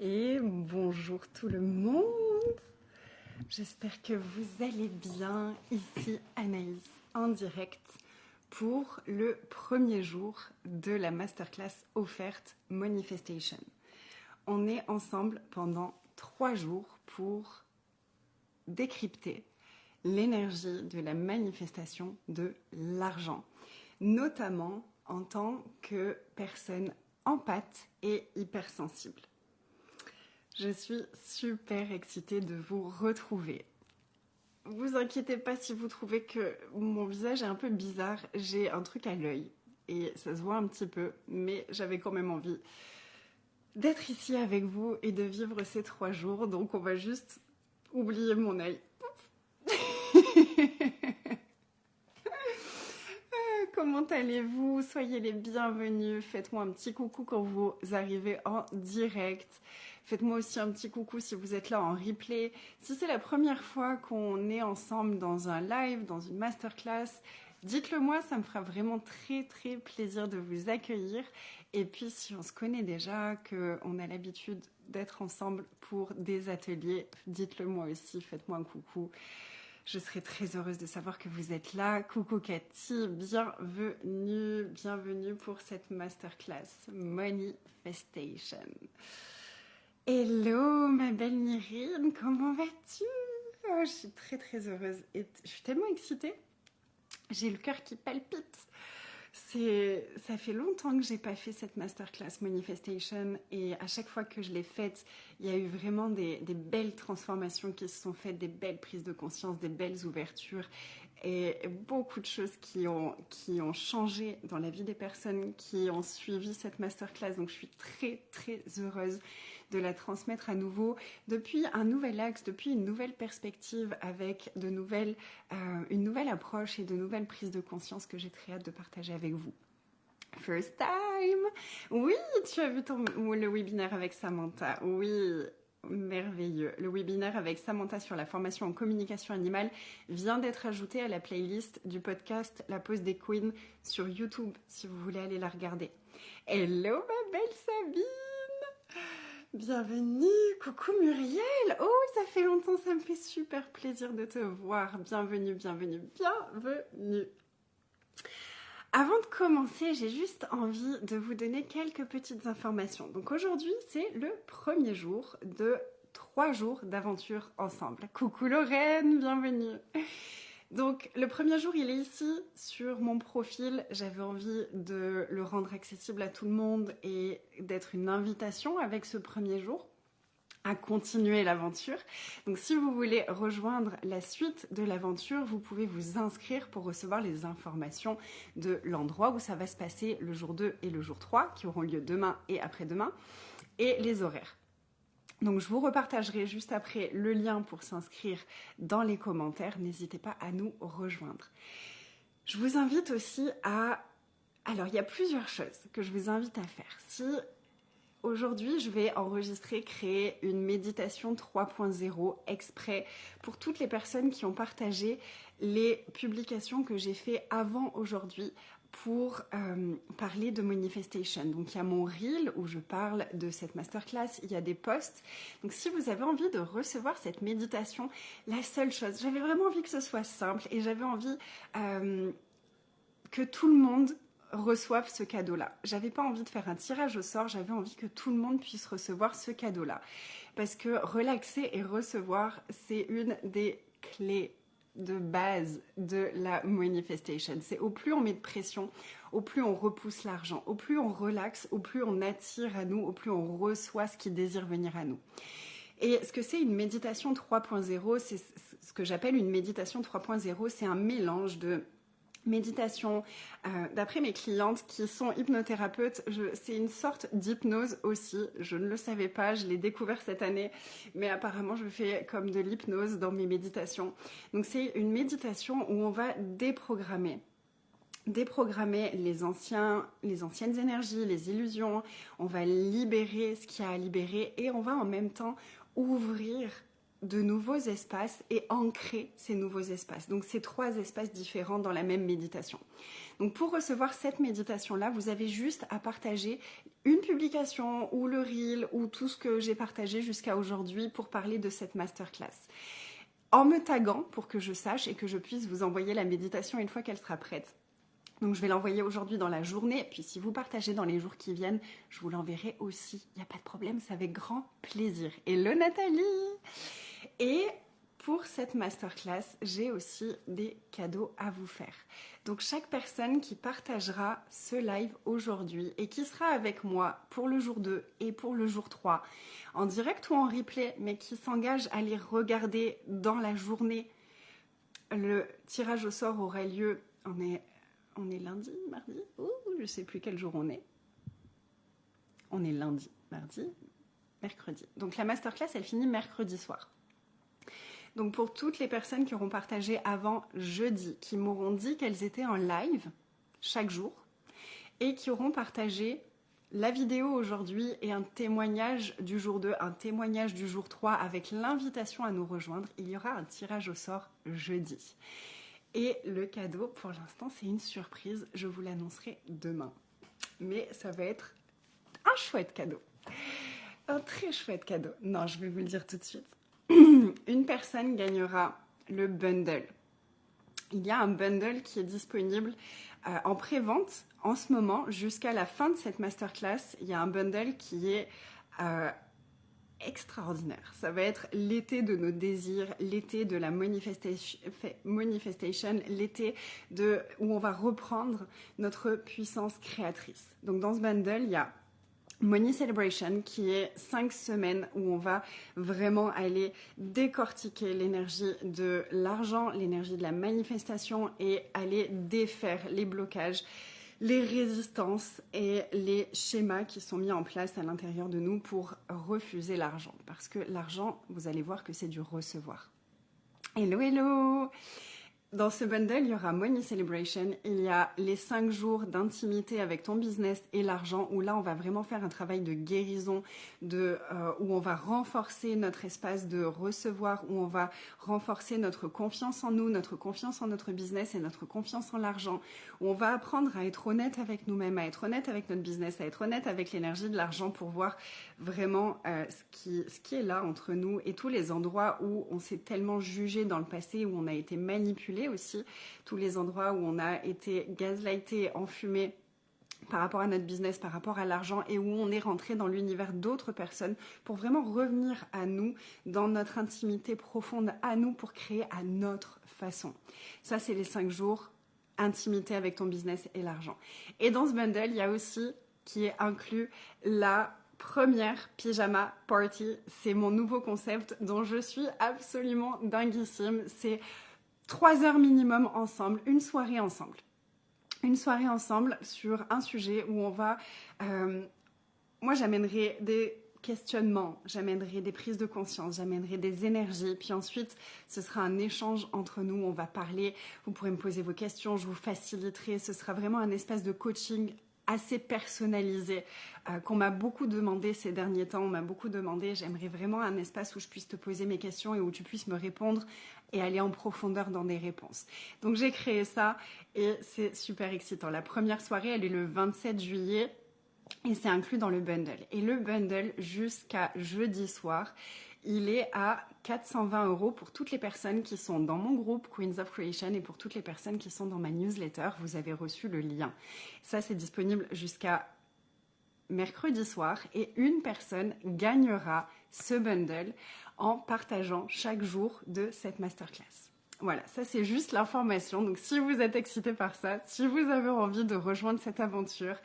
Et bonjour tout le monde. J'espère que vous allez bien. Ici Anaïs en direct pour le premier jour de la masterclass offerte Manifestation. On est ensemble pendant 3 jours pour décrypter l'énergie de la manifestation de l'argent, notamment en tant que personne empathe et hypersensible. Je suis super excitée de vous retrouver. Vous inquiétez pas si vous trouvez que mon visage est un peu bizarre, j'ai un truc à l'œil et ça se voit un petit peu, mais j'avais quand même envie d'être ici avec vous et de vivre ces 3 jours, donc on va juste oublier mon œil. Comment allez-vous? Soyez les bienvenus. Faites-moi un petit coucou quand vous arrivez en direct. Faites-moi aussi un petit coucou si vous êtes là en replay. Si c'est la première fois qu'on est ensemble dans un live, dans une masterclass, dites-le moi, ça me fera vraiment très très plaisir de vous accueillir. Et puis si on se connaît déjà, qu'on a l'habitude d'être ensemble pour des ateliers, dites-le moi aussi, faites-moi un coucou. Je serai très heureuse de savoir que vous êtes là. Coucou Cathy, bienvenue pour cette masterclass Manifestation. Hello ma belle Myrine, comment vas-tu? Je suis très très heureuse et je suis tellement excitée. J'ai le cœur qui palpite. Ça fait longtemps que j'ai pas fait cette masterclass Manifestation et à chaque fois que je l'ai faite, il y a eu vraiment des belles transformations qui se sont faites, des belles prises de conscience, des belles ouvertures et beaucoup de choses qui ont changé dans la vie des personnes qui ont suivi cette masterclass. Donc je suis très très heureuse de la transmettre à nouveau depuis un nouvel axe, depuis une nouvelle perspective avec une nouvelle approche et de nouvelles prises de conscience que j'ai très hâte de partager avec vous. First time! Oui, tu as vu le webinaire avec Samantha. Oui, merveilleux. Le webinaire avec Samantha sur la formation en communication animale vient d'être ajouté à la playlist du podcast La Pause des Queens sur YouTube, si vous voulez aller la regarder. Hello ma belle Sabine! Bienvenue, coucou Muriel. Oh, ça fait longtemps, ça me fait super plaisir de te voir. Bienvenue. Avant de commencer, j'ai juste envie de vous donner quelques petites informations. Donc aujourd'hui, c'est le premier jour de 3 jours d'aventure ensemble. Coucou Lorraine, bienvenue. Donc le premier jour, il est ici sur mon profil. J'avais envie de le rendre accessible à tout le monde et d'être une invitation avec ce premier jour à continuer l'aventure. Donc si vous voulez rejoindre la suite de l'aventure, vous pouvez vous inscrire pour recevoir les informations de l'endroit où ça va se passer le jour 2 et le jour 3, qui auront lieu demain et après-demain, et les horaires. Donc je vous repartagerai juste après le lien pour s'inscrire dans les commentaires. N'hésitez pas à nous rejoindre. Je vous invite aussi à... Alors il y a plusieurs choses que je vous invite à faire. Aujourd'hui, je vais créer une méditation 3.0 exprès pour toutes les personnes qui ont partagé les publications que j'ai fait avant aujourd'hui pour parler de Manifestation. Donc il y a mon reel où je parle de cette masterclass, il y a des posts. Donc si vous avez envie de recevoir cette méditation, la seule chose, j'avais vraiment envie que ce soit simple et j'avais envie que tout le monde reçoivent ce cadeau-là. J'avais pas envie de faire un tirage au sort, j'avais envie que tout le monde puisse recevoir ce cadeau-là. Parce que relaxer et recevoir, c'est une des clés de base de la manifestation. C'est au plus on met de pression, au plus on repousse l'argent, au plus on relaxe, au plus on attire à nous, au plus on reçoit ce qui désire venir à nous. Et ce que c'est une méditation 3.0, c'est ce que j'appelle une méditation 3.0, c'est un mélange de méditation, d'après mes clientes qui sont hypnothérapeutes, c'est une sorte d'hypnose aussi. Je ne le savais pas, je l'ai découvert cette année, mais apparemment je fais comme de l'hypnose dans mes méditations. Donc c'est une méditation où on va déprogrammer les anciennes énergies, les illusions, on va libérer ce qu'il y a à libérer et on va en même temps ouvrir de nouveaux espaces et ancrer ces nouveaux espaces. Donc, c'est 3 espaces différents dans la même méditation. Donc, pour recevoir cette méditation-là, vous avez juste à partager une publication ou le reel ou tout ce que j'ai partagé jusqu'à aujourd'hui pour parler de cette masterclass. En me taguant pour que je sache et que je puisse vous envoyer la méditation une fois qu'elle sera prête. Donc je vais l'envoyer aujourd'hui dans la journée, puis si vous partagez dans les jours qui viennent, je vous l'enverrai aussi. Il n'y a pas de problème, c'est avec grand plaisir. Hello Nathalie! Et pour cette masterclass, j'ai aussi des cadeaux à vous faire. Donc chaque personne qui partagera ce live aujourd'hui et qui sera avec moi pour le jour 2 et pour le jour 3, en direct ou en replay, mais qui s'engage à les regarder dans la journée, le tirage au sort aura lieu, on est lundi, mardi, je ne sais plus quel jour on est. On est lundi, mardi, mercredi. Donc la masterclass, elle finit mercredi soir. Donc pour toutes les personnes qui auront partagé avant jeudi, qui m'auront dit qu'elles étaient en live chaque jour et qui auront partagé la vidéo aujourd'hui et un témoignage du jour 2, un témoignage du jour 3 avec l'invitation à nous rejoindre, il y aura un tirage au sort jeudi. Et le cadeau, pour l'instant, c'est une surprise. Je vous l'annoncerai demain. Mais ça va être un chouette cadeau. Un très chouette cadeau. Non, je vais vous le dire tout de suite. Une personne gagnera le bundle. Il y a un bundle qui est disponible en pré-vente en ce moment. Jusqu'à la fin de cette masterclass, il y a un bundle qui est extraordinaire. Ça va être l'été de nos désirs, l'été de la manifestation, l'été où on va reprendre notre puissance créatrice. Donc dans ce bundle, il y a Money Celebration qui est 5 semaines où on va vraiment aller décortiquer l'énergie de l'argent, l'énergie de la manifestation et aller défaire les blocages, les résistances et les schémas qui sont mis en place à l'intérieur de nous pour refuser l'argent. Parce que l'argent, vous allez voir que c'est du recevoir. Hello, hello! Dans ce bundle, il y aura Money Celebration, il y a les 5 jours d'intimité avec ton business et l'argent, où là, on va vraiment faire un travail de guérison, où on va renforcer notre espace de recevoir, où on va renforcer notre confiance en nous, notre confiance en notre business et notre confiance en l'argent, où on va apprendre à être honnête avec nous-mêmes, à être honnête avec notre business, à être honnête avec l'énergie de l'argent pour voir vraiment ce qui est là entre nous et tous les endroits où on s'est tellement jugé dans le passé, où on a été manipulé aussi, tous les endroits où on a été gaslighté, enfumé par rapport à notre business, par rapport à l'argent et où on est rentré dans l'univers d'autres personnes pour vraiment revenir à nous, dans notre intimité profonde à nous pour créer à notre façon. Ça, c'est les 5 jours intimité avec ton business et l'argent. Et dans ce bundle, il y a aussi qui est inclus la première pyjama party. C'est mon nouveau concept dont je suis absolument dinguissime. C'est 3 heures minimum ensemble, une soirée ensemble. Une soirée ensemble sur un sujet où on va... moi, j'amènerai des questionnements, j'amènerai des prises de conscience, j'amènerai des énergies. Puis ensuite, ce sera un échange entre nous. On va parler, vous pourrez me poser vos questions, je vous faciliterai. Ce sera vraiment un espace de coaching assez personnalisé qu'on m'a beaucoup demandé ces derniers temps. On m'a beaucoup demandé, j'aimerais vraiment un espace où je puisse te poser mes questions et où tu puisses me répondre et aller en profondeur dans des réponses. Donc j'ai créé ça et c'est super excitant. La première soirée, elle est le 27 juillet et c'est inclus dans le bundle. Et le bundle, jusqu'à jeudi soir, il est à 420 € pour toutes les personnes qui sont dans mon groupe Queens of Creation et pour toutes les personnes qui sont dans ma newsletter. Vous avez reçu le lien. Ça, c'est disponible jusqu'à mercredi soir et une personne gagnera ce bundle en partageant chaque jour de cette masterclass. Voilà, ça c'est juste l'information. Donc si vous êtes excité par ça, si vous avez envie de rejoindre cette aventure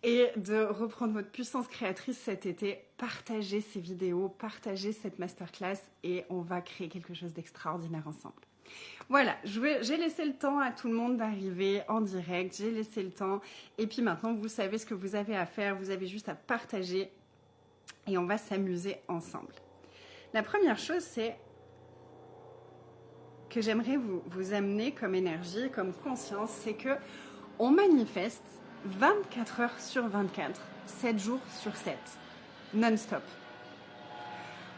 et de reprendre votre puissance créatrice cet été, partagez ces vidéos, partagez cette masterclass et on va créer quelque chose d'extraordinaire ensemble. Voilà, j'ai laissé le temps à tout le monde d'arriver en direct, j'ai laissé le temps et puis maintenant vous savez ce que vous avez à faire, vous avez juste à partager et on va s'amuser ensemble. La première chose, c'est que j'aimerais vous amener comme énergie, comme conscience, c'est que on manifeste 24 heures sur 24, 7 jours sur 7, non-stop.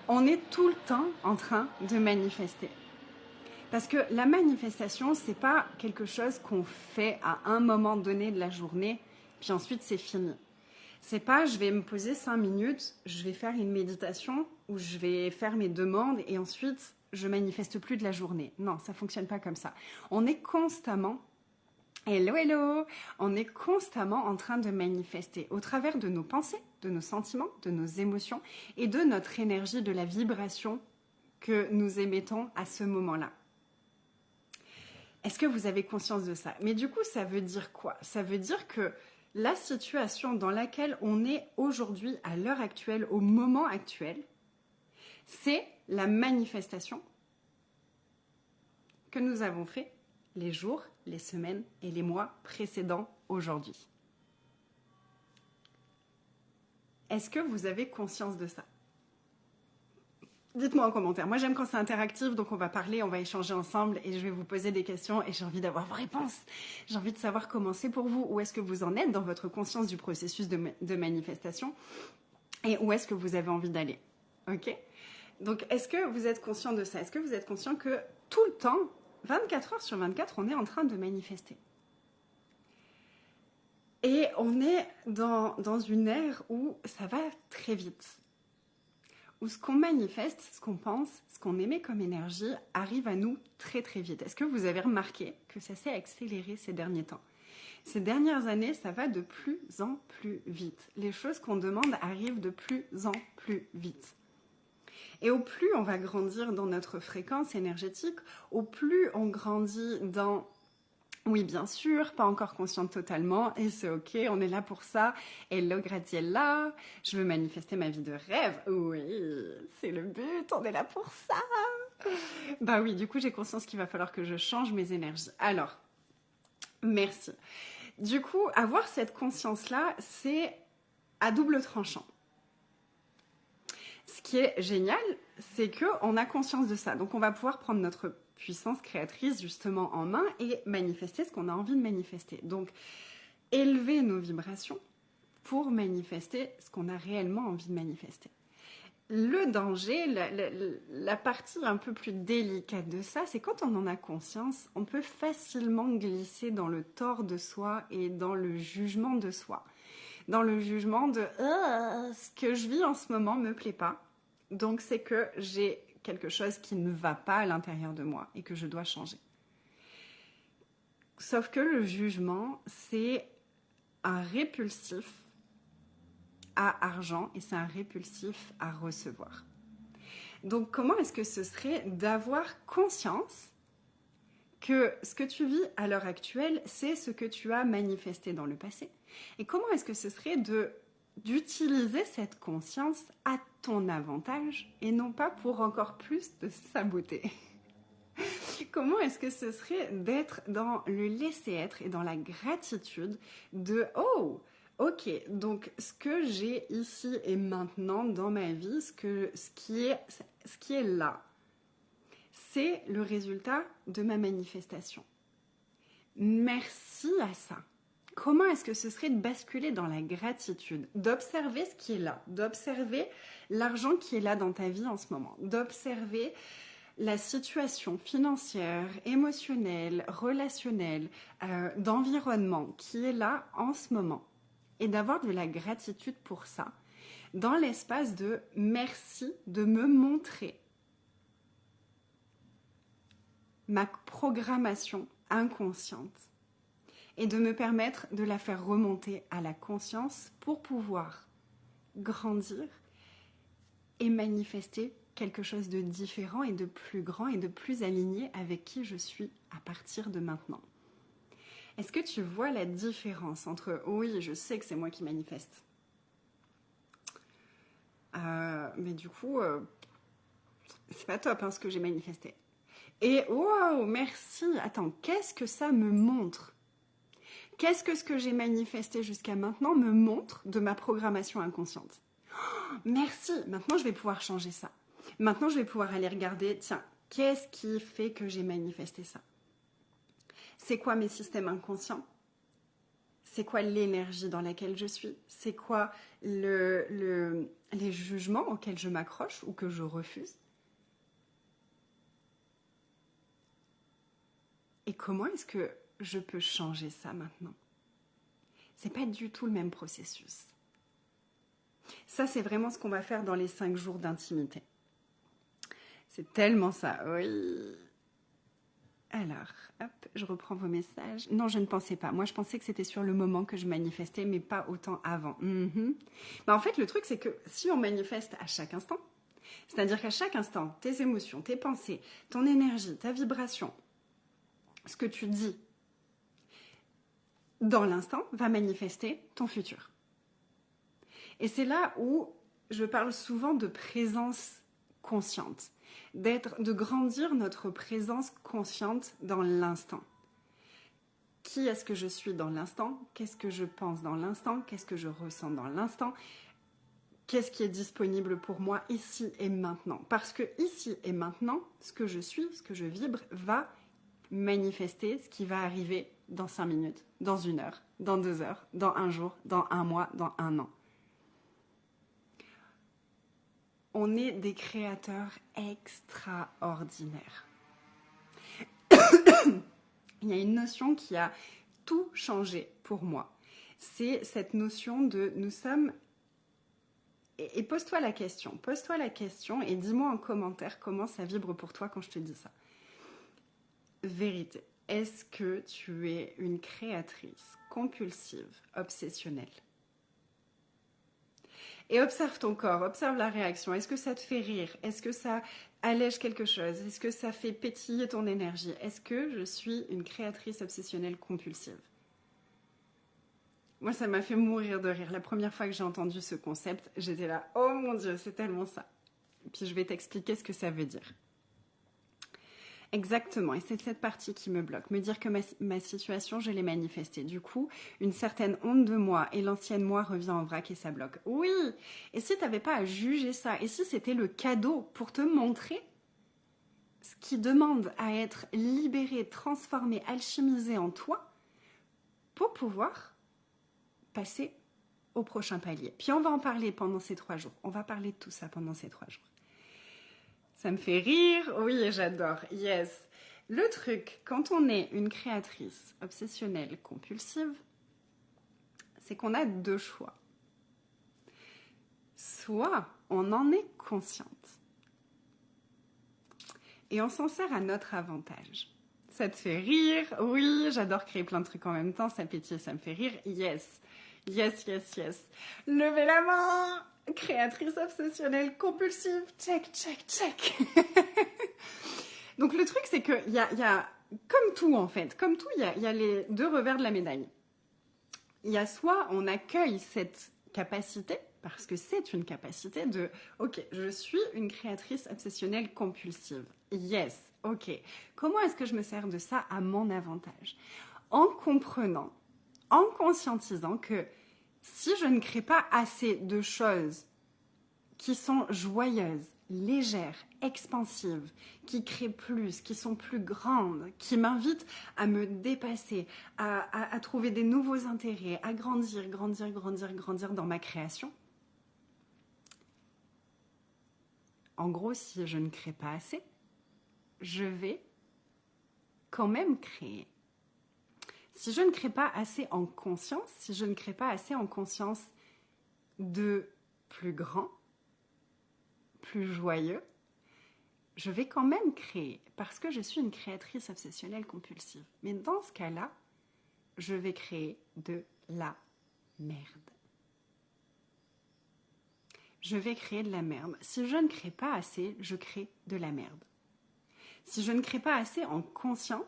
on est tout le temps en train de manifester. Parce que la manifestation, c'est pas quelque chose qu'on fait à un moment donné de la journée, puis ensuite c'est fini. C'est pas je vais me poser 5 minutes, je vais faire une méditation ou je vais faire mes demandes et ensuite je manifeste plus de la journée. Non, ça fonctionne pas comme ça. On est constamment, hello, on est constamment en train de manifester au travers de nos pensées, de nos sentiments, de nos émotions et de notre énergie, de la vibration que nous émettons à ce moment-là. Est-ce que vous avez conscience de ça? Mais du coup, ça veut dire quoi? Ça veut dire que la situation dans laquelle on est aujourd'hui, à l'heure actuelle, au moment actuel, c'est la manifestation que nous avons fait les jours, les semaines et les mois précédents aujourd'hui. Est-ce que vous avez conscience de ça? Dites-moi en commentaire. Moi, j'aime quand c'est interactif, donc on va parler, on va échanger ensemble et je vais vous poser des questions et j'ai envie d'avoir vos réponses. J'ai envie de savoir comment c'est pour vous, où est-ce que vous en êtes dans votre conscience du processus de manifestation et où est-ce que vous avez envie d'aller. Ok? Donc, est-ce que vous êtes conscient de ça? Est-ce que vous êtes conscient que tout le temps, 24 heures sur 24, on est en train de manifester? Et on est dans une ère où ça va très vite. Où ce qu'on manifeste, ce qu'on pense, ce qu'on émet comme énergie arrive à nous très très vite. Est-ce que vous avez remarqué que ça s'est accéléré ces derniers temps? Ces dernières années, ça va de plus en plus vite. Les choses qu'on demande arrivent de plus en plus vite. Et au plus on va grandir dans notre fréquence énergétique, au plus on grandit dans... Oui, bien sûr, pas encore consciente totalement, et c'est ok, on est là pour ça. Hello Graziella, je veux manifester ma vie de rêve. Oui, c'est le but, on est là pour ça. Bah oui, du coup, j'ai conscience qu'il va falloir que je change mes énergies. Alors, merci. Du coup, avoir cette conscience-là, c'est à double tranchant. Ce qui est génial, c'est qu'on a conscience de ça. Donc, on va pouvoir prendre notre puissance créatrice justement en main et manifester ce qu'on a envie de manifester. Donc, élever nos vibrations pour manifester ce qu'on a réellement envie de manifester. Le danger, la partie un peu plus délicate de ça, c'est quand on en a conscience, on peut facilement glisser dans le tort de soi et dans le jugement de soi. Dans le jugement de ce que je vis en ce moment me plaît pas. Donc c'est que j'ai quelque chose qui ne va pas à l'intérieur de moi et que je dois changer. Sauf que le jugement, c'est un répulsif à argent et c'est un répulsif à recevoir. Donc comment est-ce que ce serait d'avoir conscience que ce que tu vis à l'heure actuelle, c'est ce que tu as manifesté dans le passé? Et comment est-ce que ce serait d'utiliser cette conscience à ton avantage et non pas pour encore plus te saboter? Comment est-ce que ce serait d'être dans le laisser-être et dans la gratitude de « Oh, ok, donc ce que j'ai ici et maintenant dans ma vie, ce qui est là, c'est le résultat de ma manifestation. Merci à ça. » Comment est-ce que ce serait de basculer dans la gratitude, d'observer ce qui est là, d'observer l'argent qui est là dans ta vie en ce moment, d'observer la situation financière, émotionnelle, relationnelle, d'environnement qui est là en ce moment et d'avoir de la gratitude pour ça, dans l'espace de merci de me montrer ma programmation inconsciente et de me permettre de la faire remonter à la conscience pour pouvoir grandir et manifester quelque chose de différent et de plus grand et de plus aligné avec qui je suis à partir de maintenant. Est-ce que tu vois la différence entre « oui, je sais que c'est moi qui manifeste », mais du coup, c'est pas top ce que j'ai manifesté. Et « wow, merci, attends, qu'est-ce que ça me montre ? Qu'est-ce que ce que j'ai manifesté jusqu'à maintenant me montre de ma programmation inconsciente ? Oh, merci, maintenant je vais pouvoir changer ça. Maintenant je vais pouvoir aller regarder, tiens, qu'est-ce qui fait que j'ai manifesté ça ? C'est quoi mes systèmes inconscients ? C'est quoi l'énergie dans laquelle je suis? C'est quoi les jugements auxquels je m'accroche ou que je refuse? Et comment est-ce que je peux changer ça maintenant? C'est pas du tout le même processus. Ça, c'est vraiment ce qu'on va faire dans les 5 jours d'intimité. C'est tellement ça, oui. Alors, hop, je reprends vos messages. Non, je ne pensais pas. Moi, je pensais que c'était sur le moment que je manifestais, mais pas autant avant. En fait, le truc, c'est que si on manifeste à chaque instant, c'est-à-dire qu'à chaque instant, tes émotions, tes pensées, ton énergie, ta vibration, ce que tu dis dans l'instant va manifester ton futur. Et c'est là où je parle souvent de présence consciente, de grandir notre présence consciente dans l'instant. Qui est-ce que je suis dans l'instant? Qu'est-ce que je pense dans l'instant? Qu'est-ce que je ressens dans l'instant? Qu'est-ce qui est disponible pour moi ici et maintenant? Parce que ici et maintenant, ce que je suis, ce que je vibre, va manifester ce qui va arriver dans 5 minutes, dans 1 heure, dans 2 heures, dans 1 jour, dans 1 mois, dans 1 an. On est des créateurs extraordinaires. Il y a une notion qui a tout changé pour moi. C'est cette notion de nous sommes... Et pose-toi la question et dis-moi en commentaire comment ça vibre pour toi quand je te dis ça. Vérité, est-ce que tu es une créatrice compulsive, obsessionnelle? Et observe ton corps, observe la réaction. Est-ce que ça te fait rire? Est-ce que ça allège quelque chose? Est-ce que ça fait pétiller ton énergie? Est-ce que je suis une créatrice obsessionnelle compulsive? Moi, ça m'a fait mourir de rire. La première fois que j'ai entendu ce concept, j'étais là, oh mon Dieu, c'est tellement ça. Et puis je vais t'expliquer ce que ça veut dire. Exactement, et c'est cette partie qui me bloque. Me dire que ma situation, je l'ai manifestée. Du coup, une certaine honte de moi et l'ancienne moi revient en vrac et ça bloque. Oui, et si tu n'avais pas à juger ça, et si c'était le cadeau pour te montrer ce qui demande à être libéré, transformé, alchimisé en toi, pour pouvoir passer au prochain palier. Puis on va en parler pendant ces 3 jours. On va parler de tout ça pendant ces 3 jours. Ça me fait rire, oui, j'adore, yes. Le truc, quand on est une créatrice obsessionnelle compulsive, c'est qu'on a 2 choix. Soit on en est consciente et on s'en sert à notre avantage. Ça te fait rire, oui, j'adore créer plein de trucs en même temps, ça pétille, ça me fait rire, yes. Yes, yes, yes. Levez la main! Créatrice obsessionnelle compulsive, check, check, check. Donc le truc, c'est qu'il y a, comme tout en fait, comme tout, il y a les 2 revers de la médaille. Il y a soit on accueille cette capacité, parce que c'est une capacité de, ok, je suis une créatrice obsessionnelle compulsive. Yes, ok. Comment est-ce que je me sers de ça à mon avantage? En comprenant, en conscientisant que si je ne crée pas assez de choses qui sont joyeuses, légères, expansives, qui créent plus, qui sont plus grandes, qui m'invitent à me dépasser, à trouver des nouveaux intérêts, à grandir dans ma création. En gros, si je ne crée pas assez, je vais quand même créer. Si je ne crée pas assez en conscience, si je ne crée pas assez en conscience de plus grand, plus joyeux, je vais quand même créer parce que je suis une créatrice obsessionnelle compulsive. Mais dans ce cas-là, je vais créer de la merde. Je vais créer de la merde. Si je ne crée pas assez, je crée de la merde. Si je ne crée pas assez en conscience,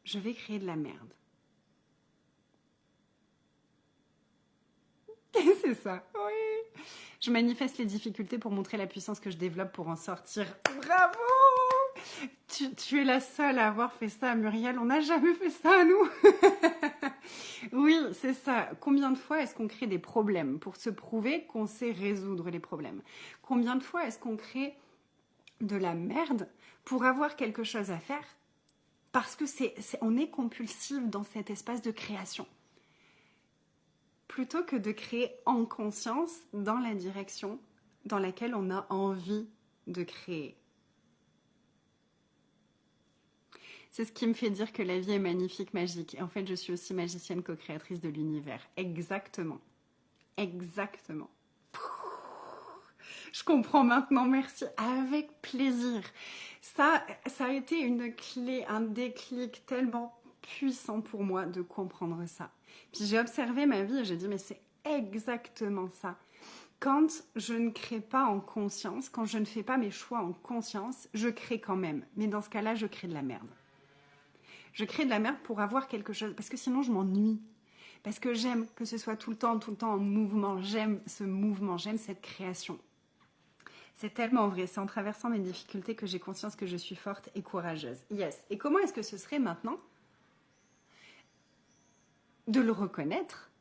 je vais créer de la merde. C'est ça, oui. Je manifeste les difficultés pour montrer la puissance que je développe pour en sortir. Bravo! Tu es la seule à avoir fait ça, Muriel. On n'a jamais fait ça, nous. Oui, c'est ça. Combien de fois est-ce qu'on crée des problèmes pour se prouver qu'on sait résoudre les problèmes? Combien de fois est-ce qu'on crée de la merde pour avoir quelque chose à faire Parce que on est compulsif dans cet espace de création. Plutôt que de créer en conscience dans la direction dans laquelle on a envie de créer. C'est ce qui me fait dire que la vie est magnifique, magique. Et en fait, je suis aussi magicienne co-créatrice de l'univers. Exactement. Exactement. Je comprends maintenant, merci. Avec plaisir. Ça a été une clé, un déclic tellement puissant pour moi de comprendre ça. Puis j'ai observé ma vie et j'ai dit, mais c'est exactement ça. Quand je ne crée pas en conscience, quand je ne fais pas mes choix en conscience, je crée quand même. Mais dans ce cas-là, je crée de la merde. Je crée de la merde pour avoir quelque chose, parce que sinon je m'ennuie. Parce que j'aime que ce soit tout le temps en mouvement. J'aime ce mouvement, j'aime cette création. C'est tellement vrai, c'est en traversant mes difficultés que j'ai conscience que je suis forte et courageuse. Yes. Et comment est-ce que ce serait maintenant de le reconnaître?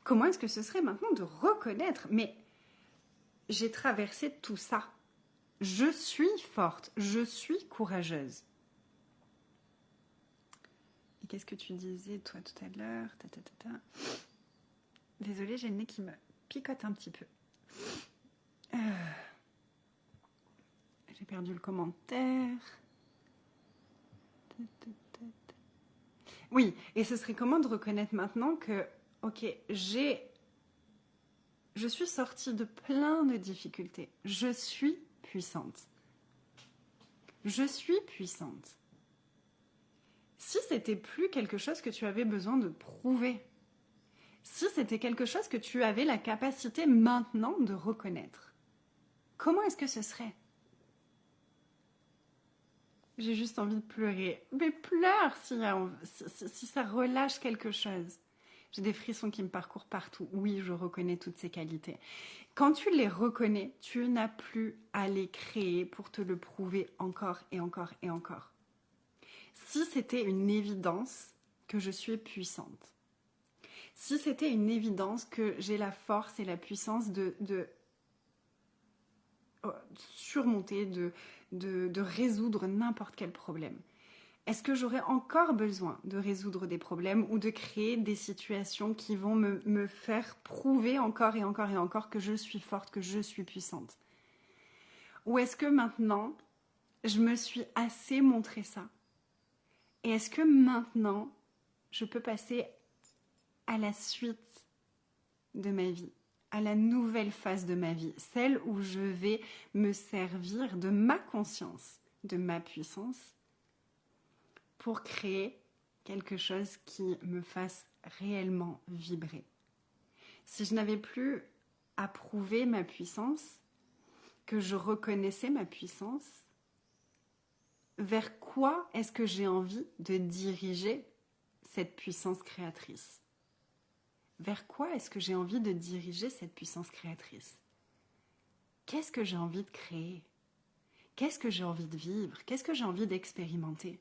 Comment est-ce que ce serait maintenant de reconnaître? Mais j'ai traversé tout ça. Je suis forte, je suis courageuse. Et qu'est-ce que tu disais, toi, tout à l'heure? Désolée, j'ai le nez qui me picote un petit peu. J'ai perdu le commentaire. Oui, et ce serait comment de reconnaître maintenant que, ok, je suis sortie de plein de difficultés. Je suis puissante. Je suis puissante. Si c'était plus quelque chose que tu avais besoin de prouver, si c'était quelque chose que tu avais la capacité maintenant de reconnaître, comment est-ce que ce serait? J'ai juste envie de pleurer. Mais pleure si ça relâche quelque chose. J'ai des frissons qui me parcourent partout. Oui, je reconnais toutes ces qualités. Quand tu les reconnais, tu n'as plus à les créer pour te le prouver encore et encore et encore. Si c'était une évidence que je suis puissante, si c'était une évidence que j'ai la force et la puissance de surmonter, de résoudre n'importe quel problème, est-ce que j'aurais encore besoin de résoudre des problèmes ou de créer des situations qui vont me faire prouver encore et encore et encore que je suis forte, que je suis puissante? Ou est-ce que maintenant, je me suis assez montré ça? Et est-ce que maintenant, je peux passer à la suite de ma vie, à la nouvelle phase de ma vie, celle où je vais me servir de ma conscience, de ma puissance, pour créer quelque chose qui me fasse réellement vibrer. Si je n'avais plus à prouver ma puissance, que je reconnaissais ma puissance, vers quoi est-ce que j'ai envie de diriger cette puissance créatrice? Vers quoi est-ce que j'ai envie de diriger cette puissance créatrice? Qu'est-ce que j'ai envie de créer? Qu'est-ce que j'ai envie de vivre? Qu'est-ce que j'ai envie d'expérimenter?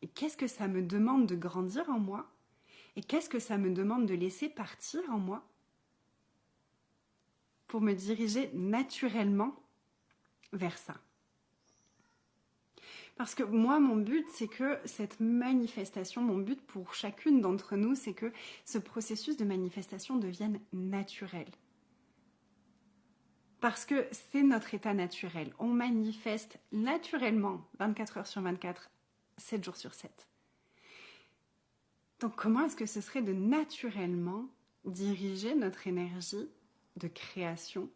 Et qu'est-ce que ça me demande de grandir en moi? Et qu'est-ce que ça me demande de laisser partir en moi pour me diriger naturellement vers ça? Parce que moi, mon but, c'est que cette manifestation, mon but pour chacune d'entre nous, c'est que ce processus de manifestation devienne naturel. Parce que c'est notre état naturel. On manifeste naturellement 24 heures sur 24, 7 jours sur 7. Donc comment est-ce que ce serait de naturellement diriger notre énergie de création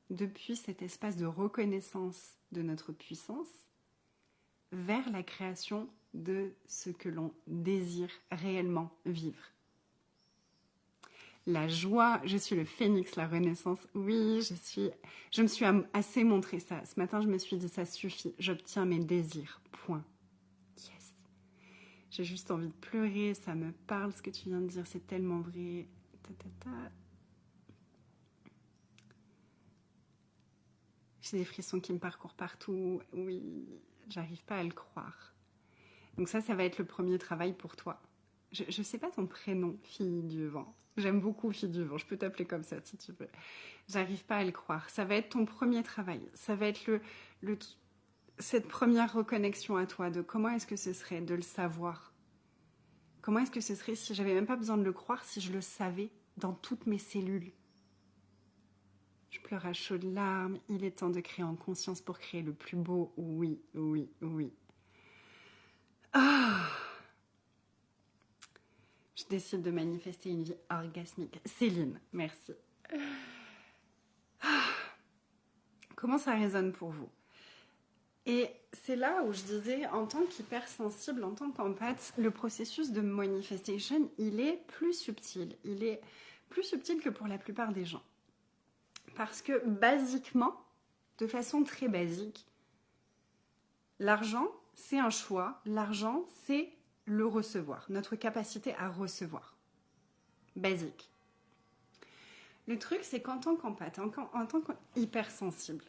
depuis cet espace de reconnaissance de notre puissance vers la création de ce que l'on désire réellement vivre? La joie, je suis le phénix, la renaissance. Oui, je me suis assez montré ça. Ce matin, je me suis dit, ça suffit, j'obtiens mes désirs, point. Yes. J'ai juste envie de pleurer, ça me parle ce que tu viens de dire, c'est tellement vrai. J'ai des frissons qui me parcourent partout. Oui, j'arrive pas à le croire. Donc ça va être le premier travail pour toi. Je sais pas ton prénom, fille du vent. J'aime beaucoup fille du vent, je peux t'appeler comme ça si tu veux. J'arrive pas à le croire. Ça va être ton premier travail. Ça va être cette première reconnexion à toi, de comment est-ce que ce serait de le savoir? Comment est-ce que ce serait si j'avais même pas besoin de le croire, si je le savais dans toutes mes cellules? Je pleure à chaudes larmes, il est temps de créer en conscience pour créer le plus beau. Oui, oui, oui. Ah, je décide de manifester une vie orgasmique. Céline, merci. Ah, comment ça résonne pour vous? Et c'est là où je disais, en tant qu'hypersensible, en tant qu'empathe, le processus de manifestation, il est plus subtil. Il est plus subtil que pour la plupart des gens. Parce que, basiquement, de façon très basique, l'argent, c'est un choix. L'argent, c'est le recevoir, notre capacité à recevoir. Basique. Le truc, c'est qu'en tant qu'empathe, en tant qu'hypersensible,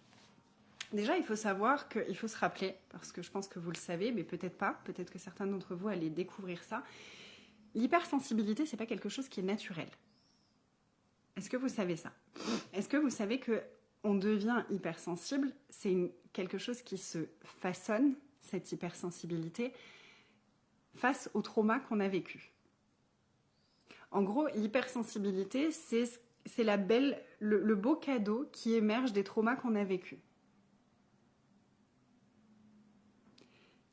déjà, il faut savoir qu'il faut se rappeler, parce que je pense que vous le savez, mais peut-être pas, peut-être que certains d'entre vous allaient découvrir ça. L'hypersensibilité, c'est pas quelque chose qui est naturel. Est-ce que vous savez ça? Est-ce que vous savez que on devient hypersensible? C'est quelque chose qui se façonne, cette hypersensibilité, face au trauma qu'on a vécu. En gros, l'hypersensibilité, c'est le beau cadeau qui émerge des traumas qu'on a vécus.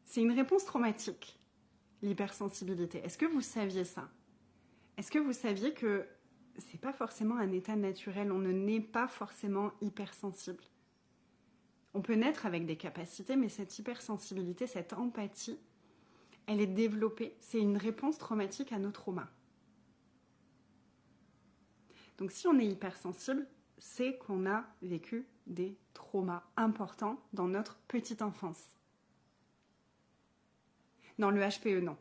C'est une réponse traumatique, l'hypersensibilité. Est-ce que vous saviez ça? Est-ce que vous saviez que c'est pas forcément un état naturel? On ne naît pas forcément hypersensible. On peut naître avec des capacités, mais cette hypersensibilité, cette empathie, elle est développée. C'est une réponse traumatique à nos traumas. Donc si on est hypersensible, c'est qu'on a vécu des traumas importants dans notre petite enfance. Non, le HPE, non.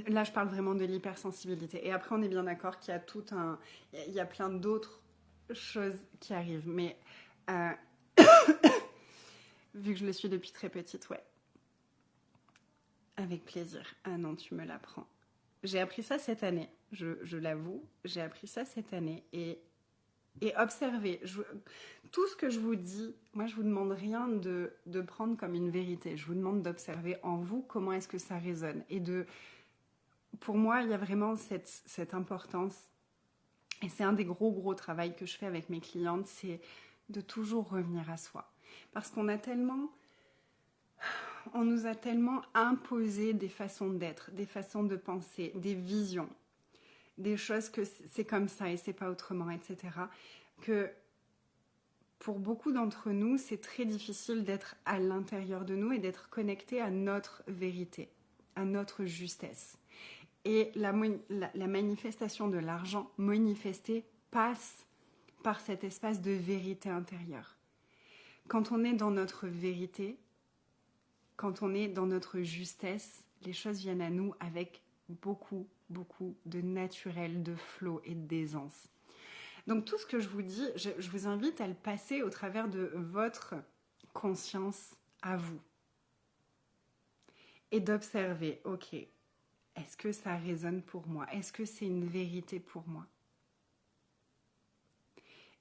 Là, je parle vraiment de l'hypersensibilité. Et après, on est bien d'accord qu'il y a il y a plein d'autres choses qui arrivent. Mais vu que je le suis depuis très petite, ouais. Avec plaisir. Ah non, tu me l'apprends. J'ai appris ça cette année, je l'avoue. J'ai appris ça cette année. Et observez. Tout ce que je vous dis, moi, je vous demande rien de prendre comme une vérité. Je vous demande d'observer en vous comment est-ce que ça résonne. Et pour moi, il y a vraiment cette importance. Et c'est un des gros travaux que je fais avec mes clientes, c'est de toujours revenir à soi. Parce on nous a tellement imposé des façons d'être, des façons de penser, des visions, des choses que c'est comme ça et c'est pas autrement, etc. Que pour beaucoup d'entre nous, c'est très difficile d'être à l'intérieur de nous et d'être connecté à notre vérité, à notre justesse. Et la manifestation de l'argent manifesté passe par cet espace de vérité intérieure. Quand on est dans notre vérité, quand on est dans notre justesse, les choses viennent à nous avec beaucoup de naturel, de flow et d'aisance. Donc tout ce que je vous dis, je vous invite à le passer au travers de votre conscience à vous. Et d'observer, ok, est-ce que ça résonne pour moi? Est-ce que c'est une vérité pour moi?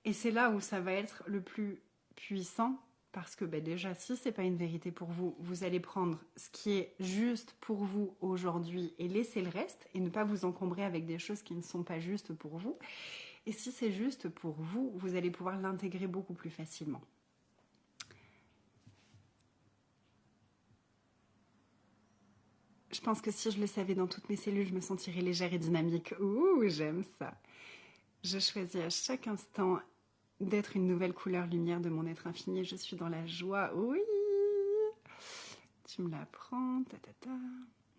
Et c'est là où ça va être le plus puissant, parce que déjà, si c'est pas une vérité pour vous, vous allez prendre ce qui est juste pour vous aujourd'hui et laisser le reste, et ne pas vous encombrer avec des choses qui ne sont pas justes pour vous. Et si c'est juste pour vous, vous allez pouvoir l'intégrer beaucoup plus facilement. Je pense que si je le savais dans toutes mes cellules, je me sentirais légère et dynamique. Ouh, j'aime ça. Je choisis à chaque instant d'être une nouvelle couleur lumière de mon être infini. Je suis dans la joie. Oui. Tu me l'apprends.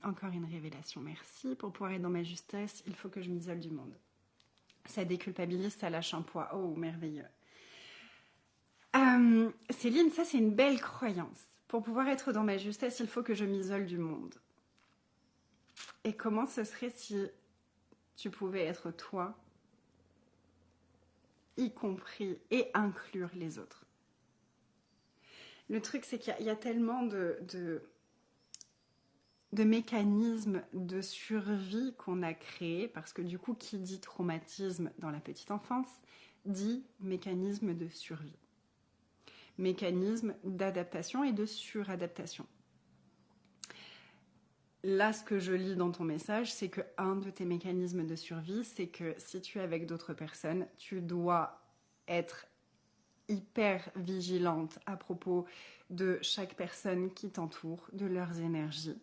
Encore une révélation. Merci. Pour pouvoir être dans ma justesse, il faut que je m'isole du monde. Ça déculpabilise, ça lâche un poids. Oh, merveilleux. Céline, ça c'est une belle croyance. Pour pouvoir être dans ma justesse, il faut que je m'isole du monde. Et comment ce serait si tu pouvais être toi, y compris et inclure les autres? Le truc, c'est qu'il y a tellement de mécanismes de survie qu'on a créés, parce que du coup, qui dit traumatisme dans la petite enfance, dit mécanisme de survie. mécanismes d'adaptation et de suradaptation. Là, ce que je lis dans ton message, c'est que un de tes mécanismes de survie, c'est que si tu es avec d'autres personnes, tu dois être hyper vigilante à propos de chaque personne qui t'entoure, de leurs énergies,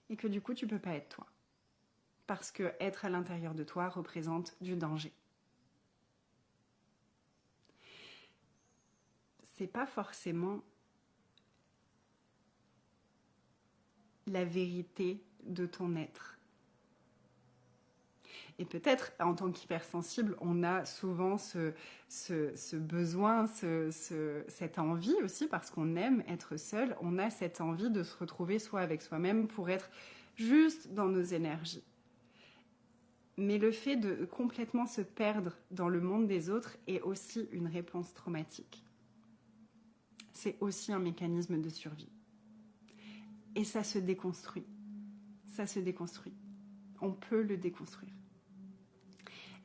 et que du coup, tu peux pas être toi. Parce que être à l'intérieur de toi représente du danger. C'est pas forcément la vérité de ton être. Et peut-être, en tant qu'hypersensible, on a souvent ce besoin, cette envie aussi, parce qu'on aime être seul, on a cette envie de se retrouver soi avec soi-même pour être juste dans nos énergies. Mais le fait de complètement se perdre dans le monde des autres est aussi une réponse traumatique. C'est aussi un mécanisme de survie. Et ça se déconstruit. Ça se déconstruit. On peut le déconstruire.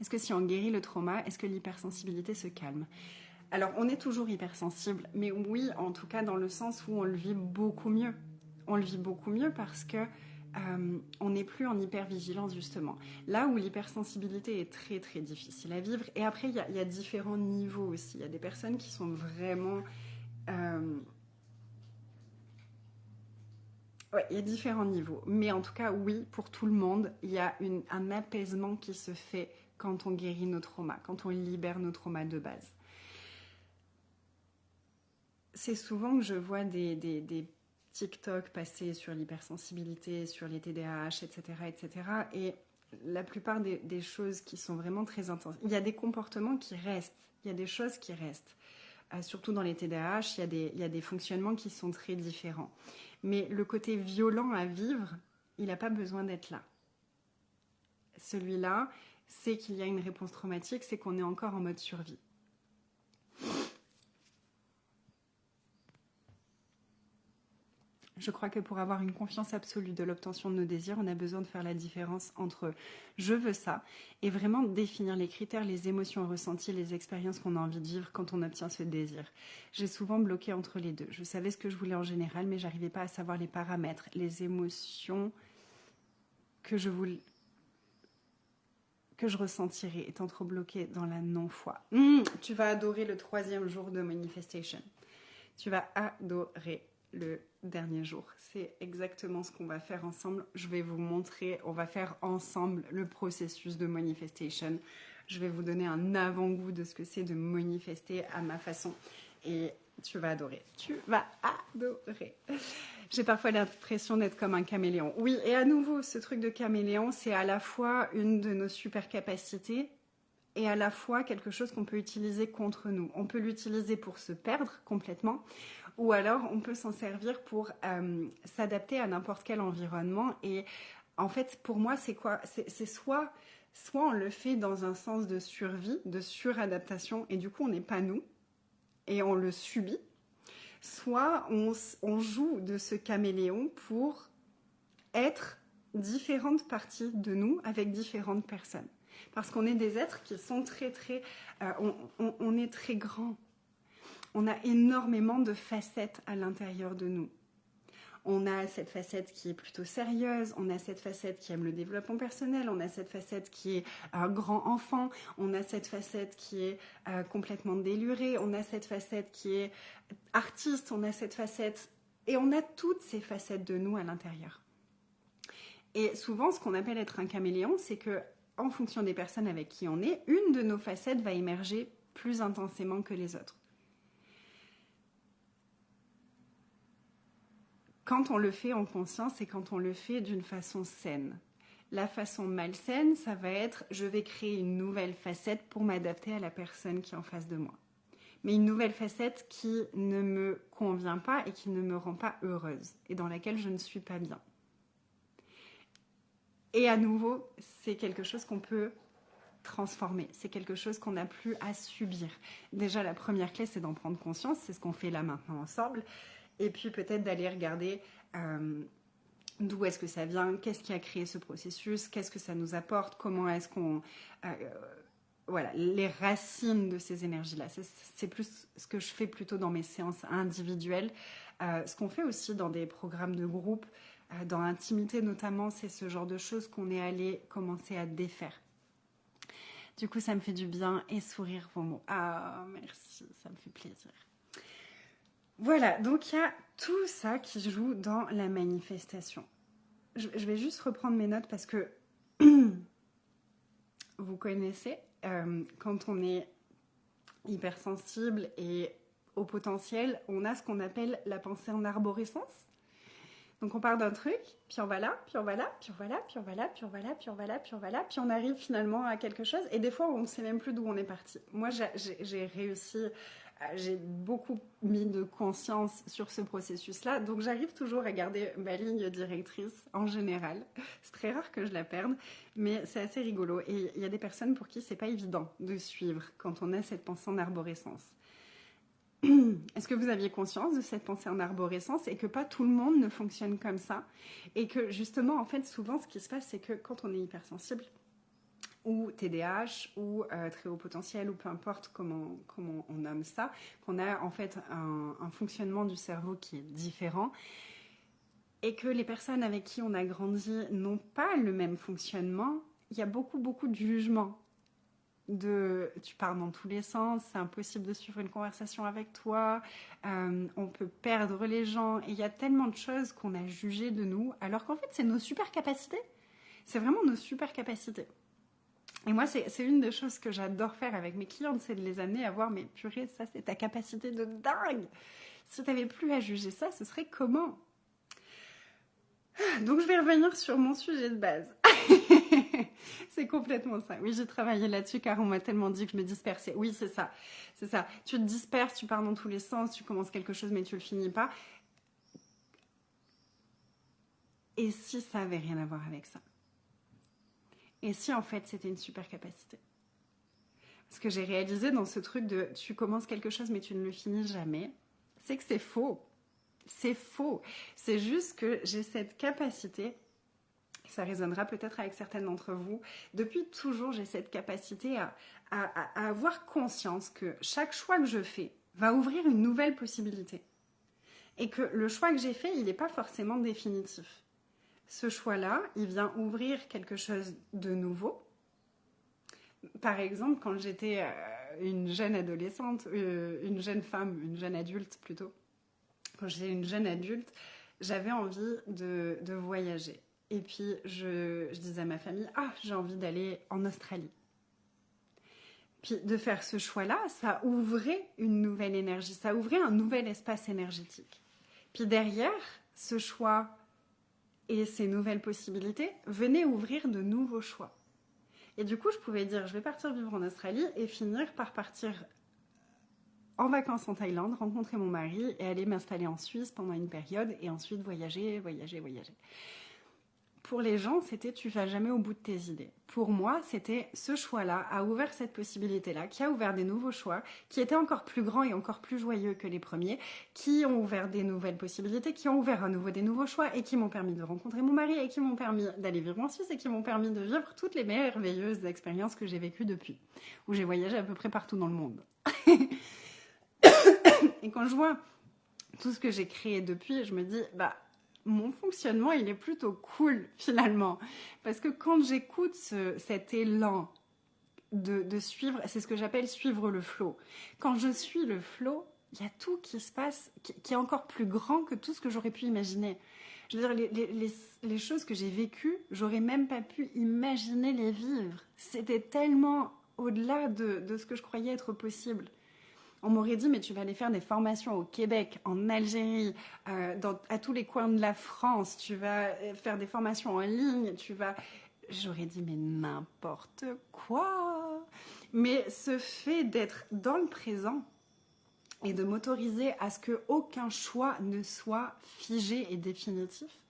Est-ce que si on guérit le trauma, est-ce que l'hypersensibilité se calme? Alors, on est toujours hypersensible, mais oui, en tout cas dans le sens où on le vit beaucoup mieux. On le vit beaucoup mieux parce que on n'est plus en hypervigilance, justement. Là où l'hypersensibilité est très, très difficile à vivre. Et après, il y a différents niveaux aussi. Il y a des personnes qui sont vraiment... Ouais, il y a différents niveaux. Mais en tout cas, oui, pour tout le monde, il y a un apaisement qui se fait quand on guérit nos traumas, quand on libère nos traumas de base. C'est souvent que je vois des TikTok passer sur l'hypersensibilité, sur les TDAH, etc., etc. Et la plupart des choses qui sont vraiment très intenses, il y a des comportements qui restent, il y a des choses qui restent. Surtout dans les TDAH, il y a des fonctionnements qui sont très différents. Mais le côté violent à vivre, il n'a pas besoin d'être là. Celui-là, c'est qu'il y a une réponse traumatique, c'est qu'on est encore en mode survie. Je crois que pour avoir une confiance absolue de l'obtention de nos désirs, on a besoin de faire la différence entre je veux ça et vraiment définir les critères, les émotions ressenties, les expériences qu'on a envie de vivre quand on obtient ce désir. J'ai souvent bloqué entre les deux. Je savais ce que je voulais en général, mais j'arrivais pas à savoir les paramètres, les émotions que je ressentirais étant trop bloquée dans la non-foi. Tu vas adorer le 3e jour de Manifestation. Tu vas adorer le dernier jour. C'est exactement ce qu'on va faire ensemble. Je vais vous montrer, on va faire ensemble le processus de manifestation. Je vais vous donner un avant-goût de ce que c'est de manifester à ma façon. Et tu vas adorer. Tu vas adorer. J'ai parfois l'impression d'être comme un caméléon. Oui, et à nouveau, ce truc de caméléon, c'est à la fois une de nos super capacités et à la fois quelque chose qu'on peut utiliser contre nous. On peut l'utiliser pour se perdre complètement, ou alors on peut s'en servir pour s'adapter à n'importe quel environnement. Et en fait, pour moi, c'est quoi? C'est soit on le fait dans un sens de survie, de suradaptation, et du coup, on n'est pas nous, et on le subit, soit on joue de ce caméléon pour être différentes parties de nous avec différentes personnes. Parce qu'on est des êtres qui sont très, très... on est très grands. On a énormément de facettes à l'intérieur de nous. On a cette facette qui est plutôt sérieuse, on a cette facette qui aime le développement personnel, on a cette facette qui est grand enfant, on a cette facette qui est complètement délurée, on a cette facette qui est artiste, on a cette facette... Et on a toutes ces facettes de nous à l'intérieur. Et souvent, ce qu'on appelle être un caméléon, c'est que en fonction des personnes avec qui on est, une de nos facettes va émerger plus intensément que les autres. Quand on le fait en conscience et quand on le fait d'une façon saine. La façon malsaine, ça va être je vais créer une nouvelle facette pour m'adapter à la personne qui est en face de moi. Mais une nouvelle facette qui ne me convient pas et qui ne me rend pas heureuse et dans laquelle je ne suis pas bien. Et à nouveau, c'est quelque chose qu'on peut transformer. C'est quelque chose qu'on n'a plus à subir. Déjà, la première clé, c'est d'en prendre conscience. C'est ce qu'on fait là maintenant ensemble. Et puis peut-être d'aller regarder d'où est-ce que ça vient, qu'est-ce qui a créé ce processus, qu'est-ce que ça nous apporte, comment est-ce qu'on voilà, les racines de ces énergies-là. C'est plus ce que je fais plutôt dans mes séances individuelles. Ce qu'on fait aussi dans des programmes de groupe, dans l'intimité notamment, c'est ce genre de choses qu'on est allé commencer à défaire. Du coup, ça me fait du bien et sourire vos mots. Ah, merci, ça me fait plaisir. Voilà, donc il y a tout ça qui joue dans la manifestation. Je vais juste reprendre mes notes parce que vous connaissez, quand on est hypersensible et au potentiel, on a ce qu'on appelle la pensée en arborescence. Donc on part d'un truc, puis on va là, puis on va là, puis on va là, puis on va là, puis on va là, puis on va là, puis on va là, puis on arrive finalement à quelque chose. Et des fois, on ne sait même plus d'où on est parti. Moi, j'ai réussi, j'ai beaucoup mis de conscience sur ce processus-là. Donc j'arrive toujours à garder ma ligne directrice en général. C'est très rare que je la perde, mais c'est assez rigolo. Et il y a des personnes pour qui c'est pas évident de suivre quand on a cette pensée en arborescence. Est-ce que vous aviez conscience de cette pensée en arborescence et que pas tout le monde ne fonctionne comme ça et que justement, en fait, souvent, ce qui se passe, c'est que quand on est hypersensible ou TDAH ou très haut potentiel ou peu importe comment on nomme ça, qu'on a en fait un fonctionnement du cerveau qui est différent et que les personnes avec qui on a grandi n'ont pas le même fonctionnement, il y a beaucoup de jugements. Tu pars dans tous les sens, c'est impossible de suivre une conversation avec toi, on peut perdre les gens, et il y a tellement de choses qu'on a jugées de nous, alors qu'en fait c'est nos super capacités, c'est vraiment nos super capacités. Et moi c'est une des choses que j'adore faire avec mes clientes, c'est de les amener à voir, mais purée, ça c'est ta capacité de dingue, si t'avais plus à juger ça, ce serait comment? Donc je vais revenir sur mon sujet de base. C'est complètement ça. Oui, j'ai travaillé là-dessus car on m'a tellement dit que je me dispersais. Oui, c'est ça. C'est ça. Tu te disperses, tu pars dans tous les sens, tu commences quelque chose mais tu le finis pas. Et si ça avait rien à voir avec ça? Et si en fait c'était une super capacité? Ce que j'ai réalisé dans ce truc de tu commences quelque chose mais tu ne le finis jamais, c'est que c'est faux. C'est faux. C'est juste que j'ai cette capacité. Ça résonnera peut-être avec certaines d'entre vous. Depuis toujours, j'ai cette capacité à avoir conscience que chaque choix que je fais va ouvrir une nouvelle possibilité. Et que le choix que j'ai fait, il n'est pas forcément définitif. Ce choix-là, il vient ouvrir quelque chose de nouveau. Par exemple, quand j'étais une jeune adolescente, une jeune femme, une jeune adulte plutôt, quand j'étais une jeune adulte, j'avais envie de voyager. Et puis, je disais à ma famille, j'ai envie d'aller en Australie. Puis, de faire ce choix-là, ça ouvrait une nouvelle énergie, ça ouvrait un nouvel espace énergétique. Puis derrière, ce choix et ces nouvelles possibilités venaient ouvrir de nouveaux choix. Et du coup, je pouvais dire, je vais partir vivre en Australie et finir par partir en vacances en Thaïlande, rencontrer mon mari et aller m'installer en Suisse pendant une période et ensuite voyager. Pour les gens, c'était tu vas jamais au bout de tes idées. Pour moi, c'était ce choix-là a ouvert cette possibilité-là, qui a ouvert des nouveaux choix, qui étaient encore plus grands et encore plus joyeux que les premiers, qui ont ouvert des nouvelles possibilités, qui ont ouvert à nouveau des nouveaux choix et qui m'ont permis de rencontrer mon mari et qui m'ont permis d'aller vivre en Suisse et qui m'ont permis de vivre toutes les merveilleuses expériences que j'ai vécues depuis, où j'ai voyagé à peu près partout dans le monde. Et quand je vois tout ce que j'ai créé depuis, je me dis, mon fonctionnement, il est plutôt cool finalement. Parce que quand j'écoute cet élan de suivre, c'est ce que j'appelle suivre le flow. Quand je suis le flow, il y a tout qui se passe, qui est encore plus grand que tout ce que j'aurais pu imaginer. Je veux dire, les choses que j'ai vécues, j'aurais même pas pu imaginer les vivre. C'était tellement au-delà de ce que je croyais être possible. On m'aurait dit, mais tu vas aller faire des formations au Québec, en Algérie, à tous les coins de la France, tu vas faire des formations en ligne, J'aurais dit, mais n'importe quoi. Mais ce fait d'être dans le présent et de m'autoriser à ce qu'aucun choix ne soit figé et définitif,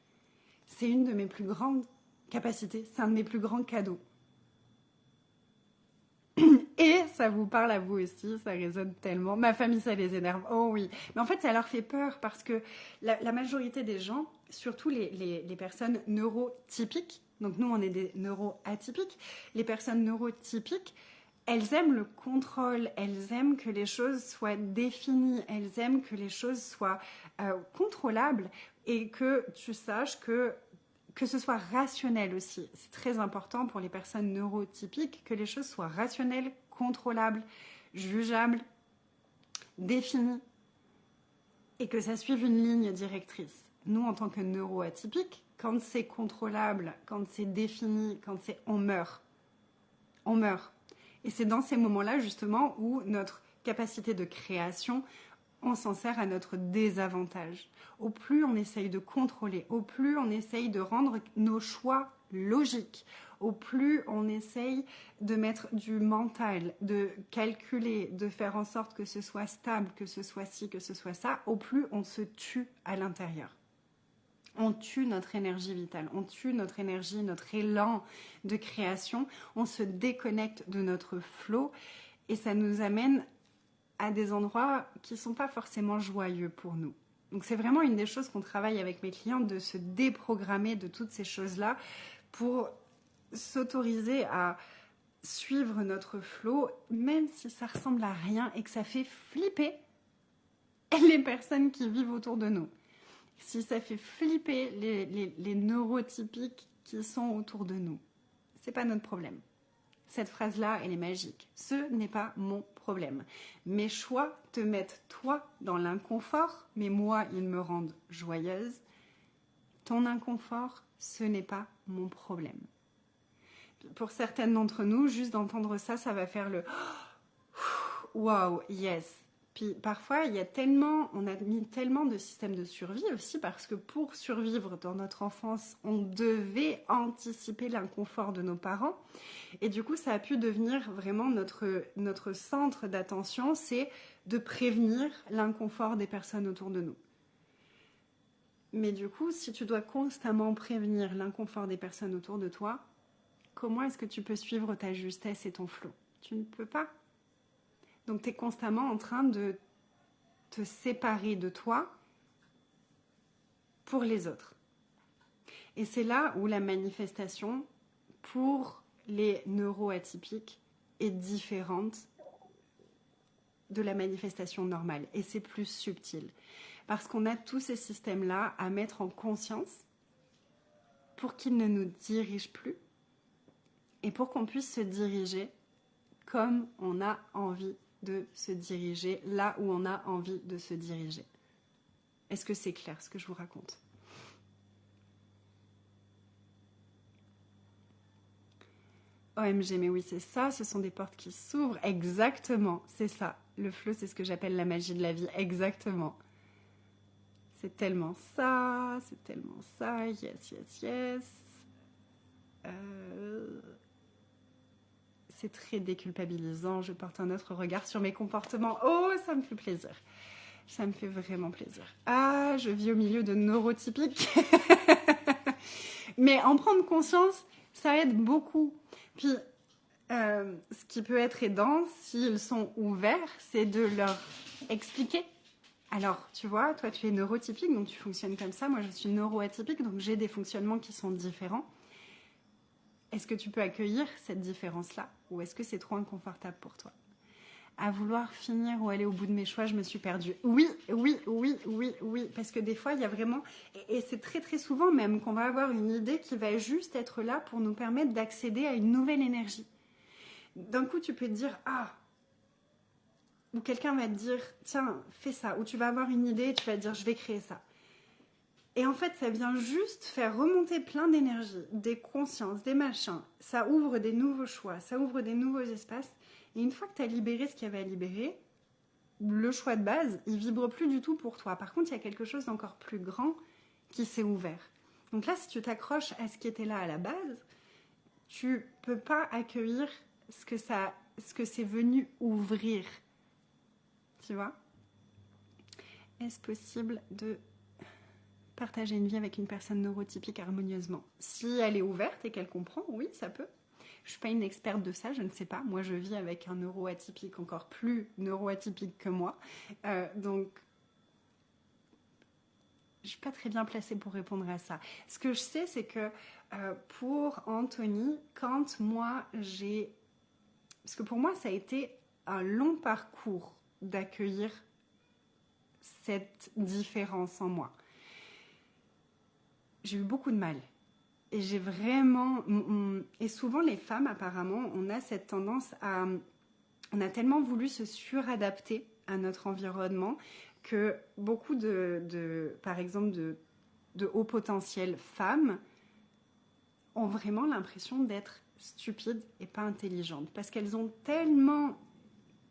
c'est une de mes plus grandes capacités, c'est un de mes plus grands cadeaux. Et ça vous parle à vous aussi, ça résonne tellement. Ma famille, ça les énerve. Oh oui. Mais en fait, ça leur fait peur parce que la majorité des gens, surtout les personnes neurotypiques, donc nous, on est des neuroatypiques, les personnes neurotypiques, elles aiment le contrôle, elles aiment que les choses soient définies, elles aiment que les choses soient contrôlables et que tu saches que ce soit rationnel aussi. C'est très important pour les personnes neurotypiques que les choses soient rationnelles, contrôlables, jugeables, définies et que ça suive une ligne directrice. Nous, en tant que neuroatypiques, quand c'est contrôlable, quand c'est défini, on meurt. On meurt. Et c'est dans ces moments-là, justement, où notre capacité de création, on s'en sert à notre désavantage. Au plus on essaye de contrôler, au plus on essaye de rendre nos choix logiques, au plus on essaye de mettre du mental, de calculer, de faire en sorte que ce soit stable, que ce soit ci, que ce soit ça, au plus on se tue à l'intérieur. On tue notre énergie vitale, on tue notre énergie, notre élan de création, on se déconnecte de notre flow et ça nous amène à des endroits qui ne sont pas forcément joyeux pour nous. Donc c'est vraiment une des choses qu'on travaille avec mes clientes, de se déprogrammer de toutes ces choses-là pour s'autoriser à suivre notre flow, même si ça ressemble à rien et que ça fait flipper les personnes qui vivent autour de nous. Si ça fait flipper les neurotypiques qui sont autour de nous, c'est pas notre problème. Cette phrase-là, elle est magique. Ce n'est pas mon problème. Mes choix te mettent toi dans l'inconfort, mais moi, ils me rendent joyeuse. Ton inconfort, ce n'est pas mon problème. Pour certaines d'entre nous, juste d'entendre ça, ça va faire le « wow, yes ». Puis parfois, on a mis tellement de systèmes de survie aussi parce que pour survivre dans notre enfance, on devait anticiper l'inconfort de nos parents. Et du coup, ça a pu devenir vraiment notre centre d'attention, c'est de prévenir l'inconfort des personnes autour de nous. Mais du coup, si tu dois constamment prévenir l'inconfort des personnes autour de toi, comment est-ce que tu peux suivre ta justesse et ton flow? Tu ne peux pas. Donc, tu es constamment en train de te séparer de toi pour les autres. Et c'est là où la manifestation, pour les neuroatypiques, est différente de la manifestation normale. Et c'est plus subtil. Parce qu'on a tous ces systèmes-là à mettre en conscience pour qu'ils ne nous dirigent plus et pour qu'on puisse se diriger comme on a envie de se diriger, là où on a envie de se diriger. Est-ce que c'est clair ce que je vous raconte? OMG, mais oui, c'est ça, ce sont des portes qui s'ouvrent. Exactement, c'est ça. Le flow, c'est ce que j'appelle la magie de la vie. Exactement. C'est tellement ça, yes, yes, yes. C'est très déculpabilisant, je porte un autre regard sur mes comportements. Oh, ça me fait plaisir. Ça me fait vraiment plaisir. Ah, je vis au milieu de neurotypiques. Mais en prendre conscience, ça aide beaucoup. Puis, ce qui peut être aidant, s'ils sont ouverts, c'est de leur expliquer. Alors, tu vois, toi, tu es neurotypique, donc tu fonctionnes comme ça. Moi, je suis neuroatypique, donc j'ai des fonctionnements qui sont différents. Est-ce que tu peux accueillir cette différence-là ou est-ce que c'est trop inconfortable pour toi? À vouloir finir ou aller au bout de mes choix, je me suis perdue. Oui, parce que des fois, il y a vraiment... Et c'est très très souvent même qu'on va avoir une idée qui va juste être là pour nous permettre d'accéder à une nouvelle énergie. D'un coup, tu peux te dire « Ah !» Ou quelqu'un va te dire « Tiens, fais ça !» Ou tu vas avoir une idée et tu vas te dire « Je vais créer ça !» Et en fait, ça vient juste faire remonter plein d'énergie, des consciences, des machins. Ça ouvre des nouveaux choix, ça ouvre des nouveaux espaces. Et une fois que tu as libéré ce qu'il y avait à libérer, le choix de base, il vibre plus du tout pour toi. Par contre, il y a quelque chose d'encore plus grand qui s'est ouvert. Donc là, si tu t'accroches à ce qui était là à la base, tu peux pas accueillir ce que c'est venu ouvrir. Tu vois? Est-ce possible de partager une vie avec une personne neurotypique harmonieusement? Si elle est ouverte et qu'elle comprend, oui, ça peut. Je ne suis pas une experte de ça, je ne sais pas. Moi, je vis avec un neuroatypique encore plus neuroatypique que moi. Donc, je ne suis pas très bien placée pour répondre à ça. Ce que je sais, c'est que pour Anthony, quand moi, j'ai Parce que pour moi, ça a été un long parcours d'accueillir cette différence en moi. J'ai eu beaucoup de mal. Et j'ai vraiment... Et souvent, les femmes, apparemment, on a cette tendance à... On a tellement voulu se suradapter à notre environnement que beaucoup par exemple, de haut potentiel femmes ont vraiment l'impression d'être stupides et pas intelligentes. Parce qu'elles ont tellement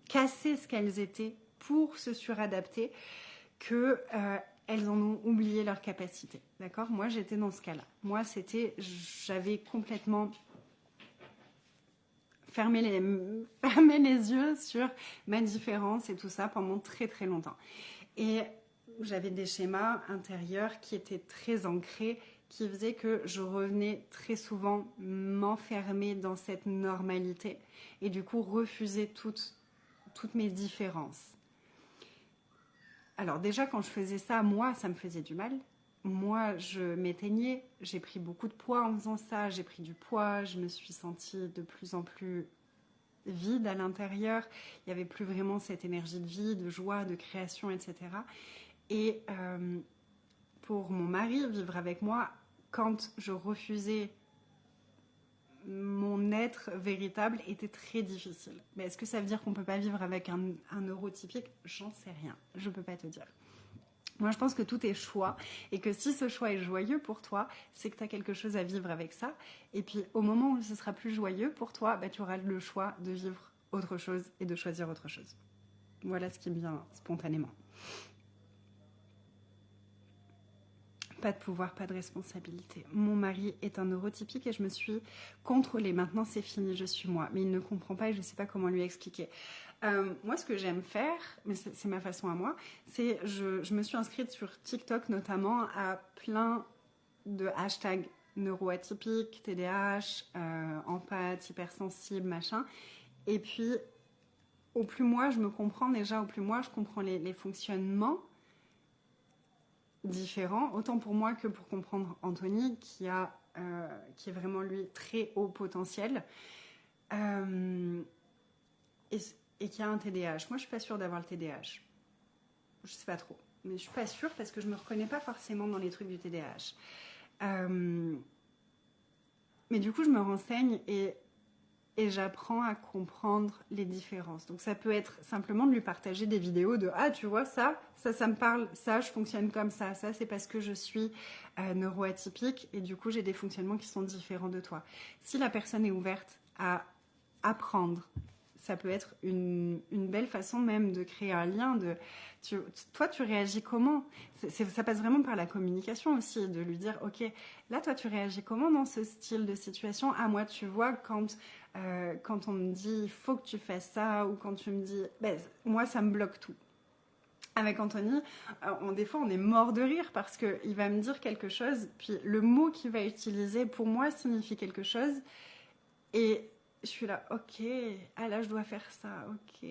cassé ce qu'elles étaient pour se suradapter que... elles en ont oublié leur capacité, d'accord? Moi, j'étais dans ce cas-là. Moi, j'avais complètement fermé les yeux sur ma différence et tout ça pendant très très longtemps. Et j'avais des schémas intérieurs qui étaient très ancrés, qui faisaient que je revenais très souvent m'enfermer dans cette normalité et du coup refuser toutes mes différences. Alors déjà, quand je faisais ça, moi, ça me faisait du mal. Moi, je m'éteignais. J'ai pris beaucoup de poids en faisant ça. J'ai pris du poids. Je me suis sentie de plus en plus vide à l'intérieur. Il n'y avait plus vraiment cette énergie de vie, de joie, de création, etc. Et pour mon mari, vivre avec moi, quand je refusais mon être véritable était très difficile. Mais est-ce que ça veut dire qu'on ne peut pas vivre avec un neurotypique? J'en sais rien, je ne peux pas te dire. Moi, je pense que tout est choix et que si ce choix est joyeux pour toi, c'est que tu as quelque chose à vivre avec ça. Et puis, au moment où ce sera plus joyeux pour toi, tu auras le choix de vivre autre chose et de choisir autre chose. Voilà ce qui me vient spontanément. Pas de pouvoir, pas de responsabilité. Mon mari est un neurotypique et je me suis contrôlée. Maintenant, c'est fini, je suis moi. Mais il ne comprend pas et je ne sais pas comment lui expliquer. Moi, ce que j'aime faire, mais c'est ma façon à moi, c'est je me suis inscrite sur TikTok notamment à plein de hashtags neuroatypiques, TDAH, empath, hypersensible, machin. Et puis, au plus moi je me comprends déjà, au plus moi je comprends les fonctionnements différents, autant pour moi que pour comprendre Anthony, qui est vraiment lui très haut potentiel et qui a un TDAH. Moi, je suis pas sûre d'avoir le TDAH. Je sais pas trop, mais je suis pas sûre parce que je me reconnais pas forcément dans les trucs du TDAH. Mais du coup, je me renseigne et j'apprends à comprendre les différences. Donc ça peut être simplement de lui partager des vidéos de « Ah, tu vois, ça me parle, ça, je fonctionne comme ça c'est parce que je suis neuroatypique et du coup, j'ai des fonctionnements qui sont différents de toi. » Si la personne est ouverte à apprendre, ça peut être une belle façon même de créer un lien. Toi, tu réagis comment? Ça passe vraiment par la communication aussi, de lui dire « Ok, là, toi, tu réagis comment dans ce style de situation? Ah, moi, tu vois, quand on me dit « Il faut que tu fasses ça » ou quand tu me dis « Moi, ça me bloque tout. » Avec Anthony, des fois, on est mort de rire parce qu'il va me dire quelque chose, puis le mot qu'il va utiliser, pour moi, signifie quelque chose. Et je suis là, ok, ah là je dois faire ça, ok.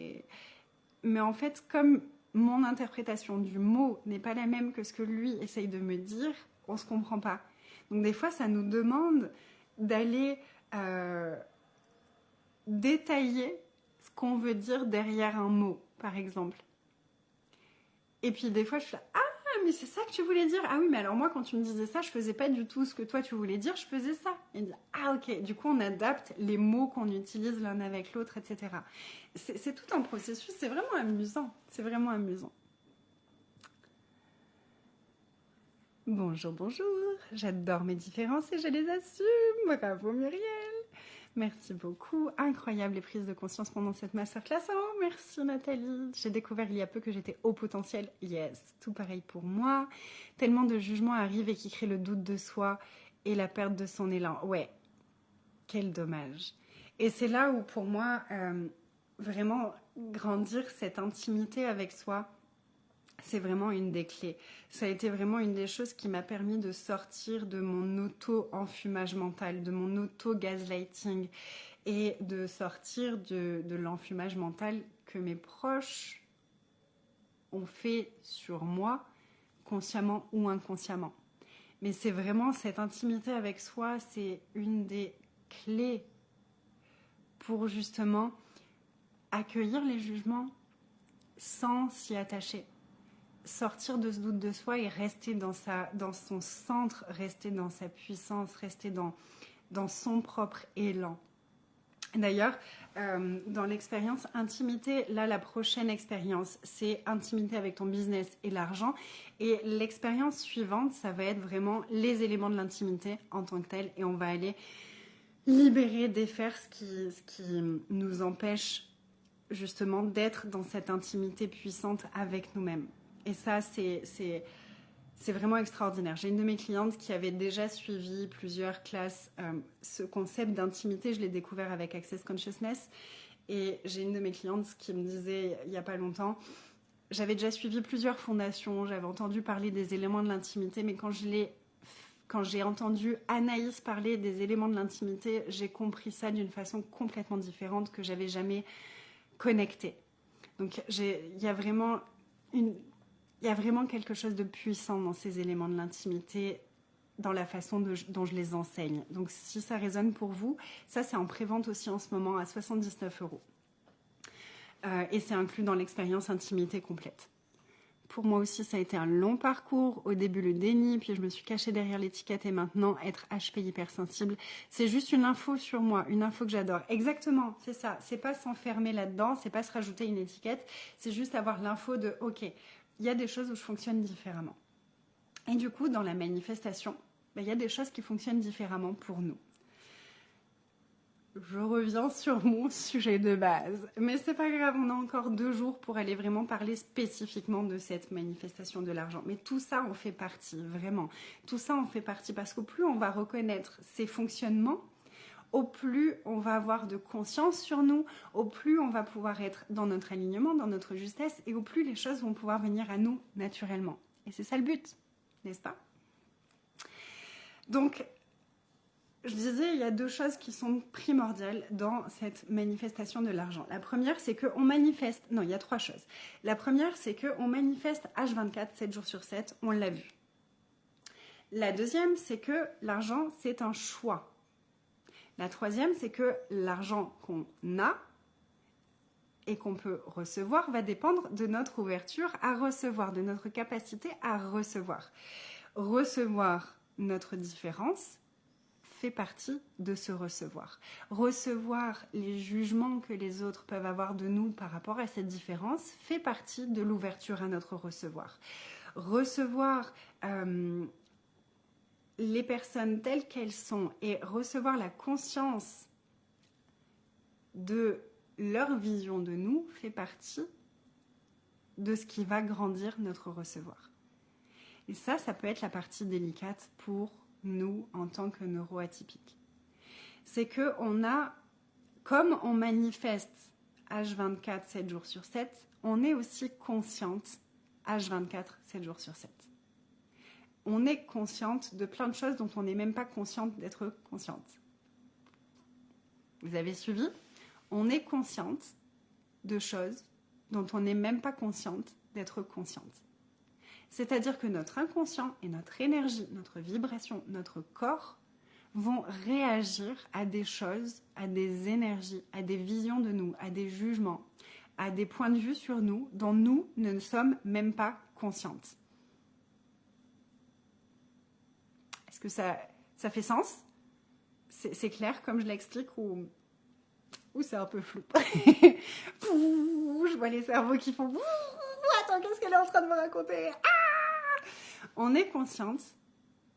Mais en fait, comme mon interprétation du mot n'est pas la même que ce que lui essaye de me dire, on se comprend pas. Donc des fois, ça nous demande d'aller détailler ce qu'on veut dire derrière un mot, par exemple. Et puis des fois, je suis là, ah, mais c'est ça que tu voulais dire? Ah oui, mais alors moi, quand tu me disais ça, je faisais pas du tout ce que toi, tu voulais dire, je faisais ça. Et dit, ah ok, du coup, on adapte les mots qu'on utilise l'un avec l'autre, etc. C'est tout un processus, c'est vraiment amusant. C'est vraiment amusant. Bonjour, bonjour. J'adore mes différences et je les assume. Bravo Muriel. Merci beaucoup. Incroyable les prises de conscience pendant cette masterclass. Oh, merci Nathalie. J'ai découvert il y a peu que j'étais haut potentiel. Yes, tout pareil pour moi. Tellement de jugements arrivent et qui créent le doute de soi et la perte de son élan. Ouais, quel dommage. Et c'est là où pour moi, vraiment grandir cette intimité avec soi, c'est vraiment une des clés. Ça a été vraiment une des choses qui m'a permis de sortir de mon auto-enfumage mental, de mon auto-gaslighting et de sortir de l'enfumage mental que mes proches ont fait sur moi, consciemment ou inconsciemment. Mais c'est vraiment cette intimité avec soi, c'est une des clés pour justement accueillir les jugements sans s'y attacher. Sortir de ce doute de soi et rester dans son centre, rester dans sa puissance, rester dans son propre élan. D'ailleurs, dans l'expérience intimité, là, la prochaine expérience, c'est intimité avec ton business et l'argent. Et l'expérience suivante, ça va être vraiment les éléments de l'intimité en tant que tel. Et on va aller libérer, défaire ce qui nous empêche justement d'être dans cette intimité puissante avec nous-mêmes. Et ça, c'est vraiment extraordinaire. J'ai une de mes clientes qui avait déjà suivi plusieurs classes. Ce concept d'intimité, je l'ai découvert avec Access Consciousness. Et j'ai une de mes clientes qui me disait il n'y a pas longtemps, j'avais déjà suivi plusieurs fondations, j'avais entendu parler des éléments de l'intimité, mais quand j'ai entendu Anaïs parler des éléments de l'intimité, j'ai compris ça d'une façon complètement différente que j'avais jamais connectée. Donc il y a vraiment quelque chose de puissant dans ces éléments de l'intimité, dans la façon dont je les enseigne. Donc si ça résonne pour vous, ça c'est en prévente aussi en ce moment à 79 €. Et c'est inclus dans l'expérience intimité complète. Pour moi aussi, ça a été un long parcours. Au début, le déni, puis je me suis cachée derrière l'étiquette et maintenant, être HP hypersensible. C'est juste une info sur moi, une info que j'adore. Exactement, c'est ça. C'est pas s'enfermer là-dedans, c'est pas se rajouter une étiquette, c'est juste avoir l'info de « Ok, il y a des choses où je fonctionne différemment. » Et du coup, dans la manifestation, il y a des choses qui fonctionnent différemment pour nous. Je reviens sur mon sujet de base. Mais c'est pas grave, on a encore 2 jours pour aller vraiment parler spécifiquement de cette manifestation de l'argent. Mais tout ça en fait partie, vraiment. Tout ça en fait partie parce qu'au plus on va reconnaître ces fonctionnements, au plus on va avoir de conscience sur nous, au plus on va pouvoir être dans notre alignement, dans notre justesse, et au plus les choses vont pouvoir venir à nous naturellement. Et c'est ça le but, n'est-ce pas? Donc, je disais, il y a 2 choses qui sont primordiales dans cette manifestation de l'argent. La première, c'est qu'on manifeste... Non, il y a 3 choses. La première, c'est qu'on manifeste H24, 7 jours sur 7, on l'a vu. La deuxième, c'est que l'argent, c'est un choix. La troisième, c'est que l'argent qu'on a et qu'on peut recevoir va dépendre de notre ouverture à recevoir, de notre capacité à recevoir. Recevoir notre différence fait partie de se recevoir. Recevoir les jugements que les autres peuvent avoir de nous par rapport à cette différence fait partie de l'ouverture à notre recevoir. Recevoir les personnes telles qu'elles sont et recevoir la conscience de leur vision de nous fait partie de ce qui va grandir notre recevoir. Et ça peut être la partie délicate pour nous en tant que neuroatypiques. C'est que comme on manifeste H24 7 jours sur 7, on est aussi consciente H24 7 jours sur 7. On est consciente de plein de choses dont on n'est même pas consciente d'être consciente. Vous avez suivi? On est consciente de choses dont on n'est même pas consciente d'être consciente. C'est-à-dire que notre inconscient et notre énergie, notre vibration, notre corps vont réagir à des choses, à des énergies, à des visions de nous, à des jugements, à des points de vue sur nous dont nous ne sommes même pas conscientes. Est-ce que ça fait sens? C'est clair comme je l'explique ou c'est un peu flou? Je vois les cerveaux qui font « Attends, qu'est-ce qu'elle est en train de me raconter ?» On est consciente,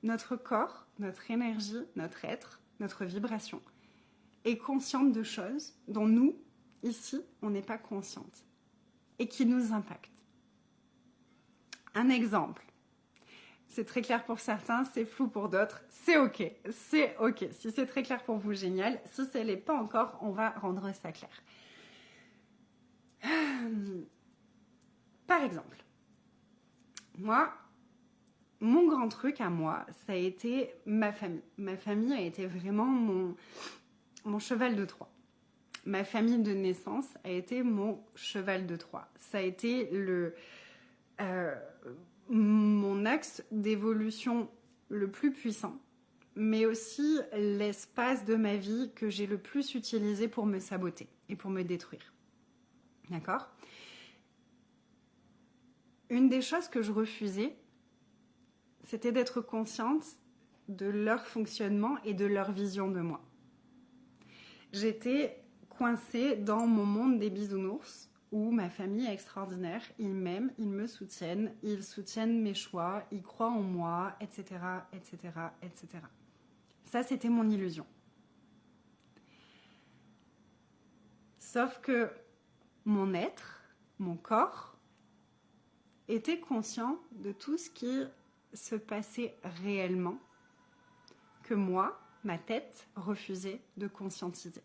notre corps, notre énergie, notre être, notre vibration, est consciente de choses dont nous, ici, on n'est pas consciente et qui nous impactent. Un exemple. C'est très clair pour certains, c'est flou pour d'autres, c'est ok. C'est ok. Si c'est très clair pour vous, génial. Si ce n'est pas encore, on va rendre ça clair. Par exemple, moi, mon grand truc à moi, ça a été ma famille. Ma famille a été vraiment mon cheval de Troie. Ma famille de naissance a été mon cheval de Troie. Ça a été mon axe d'évolution le plus puissant, mais aussi l'espace de ma vie que j'ai le plus utilisé pour me saboter et pour me détruire. D'accord ? Une des choses que je refusais, c'était d'être consciente de leur fonctionnement et de leur vision de moi. J'étais coincée dans mon monde des bisounours où ma famille est extraordinaire, ils m'aiment, ils me soutiennent, ils soutiennent mes choix, ils croient en moi, etc., etc., etc. Ça, c'était mon illusion. Sauf que mon être, mon corps, était conscient de tout ce qui se passait réellement, que moi, ma tête, refusait de conscientiser.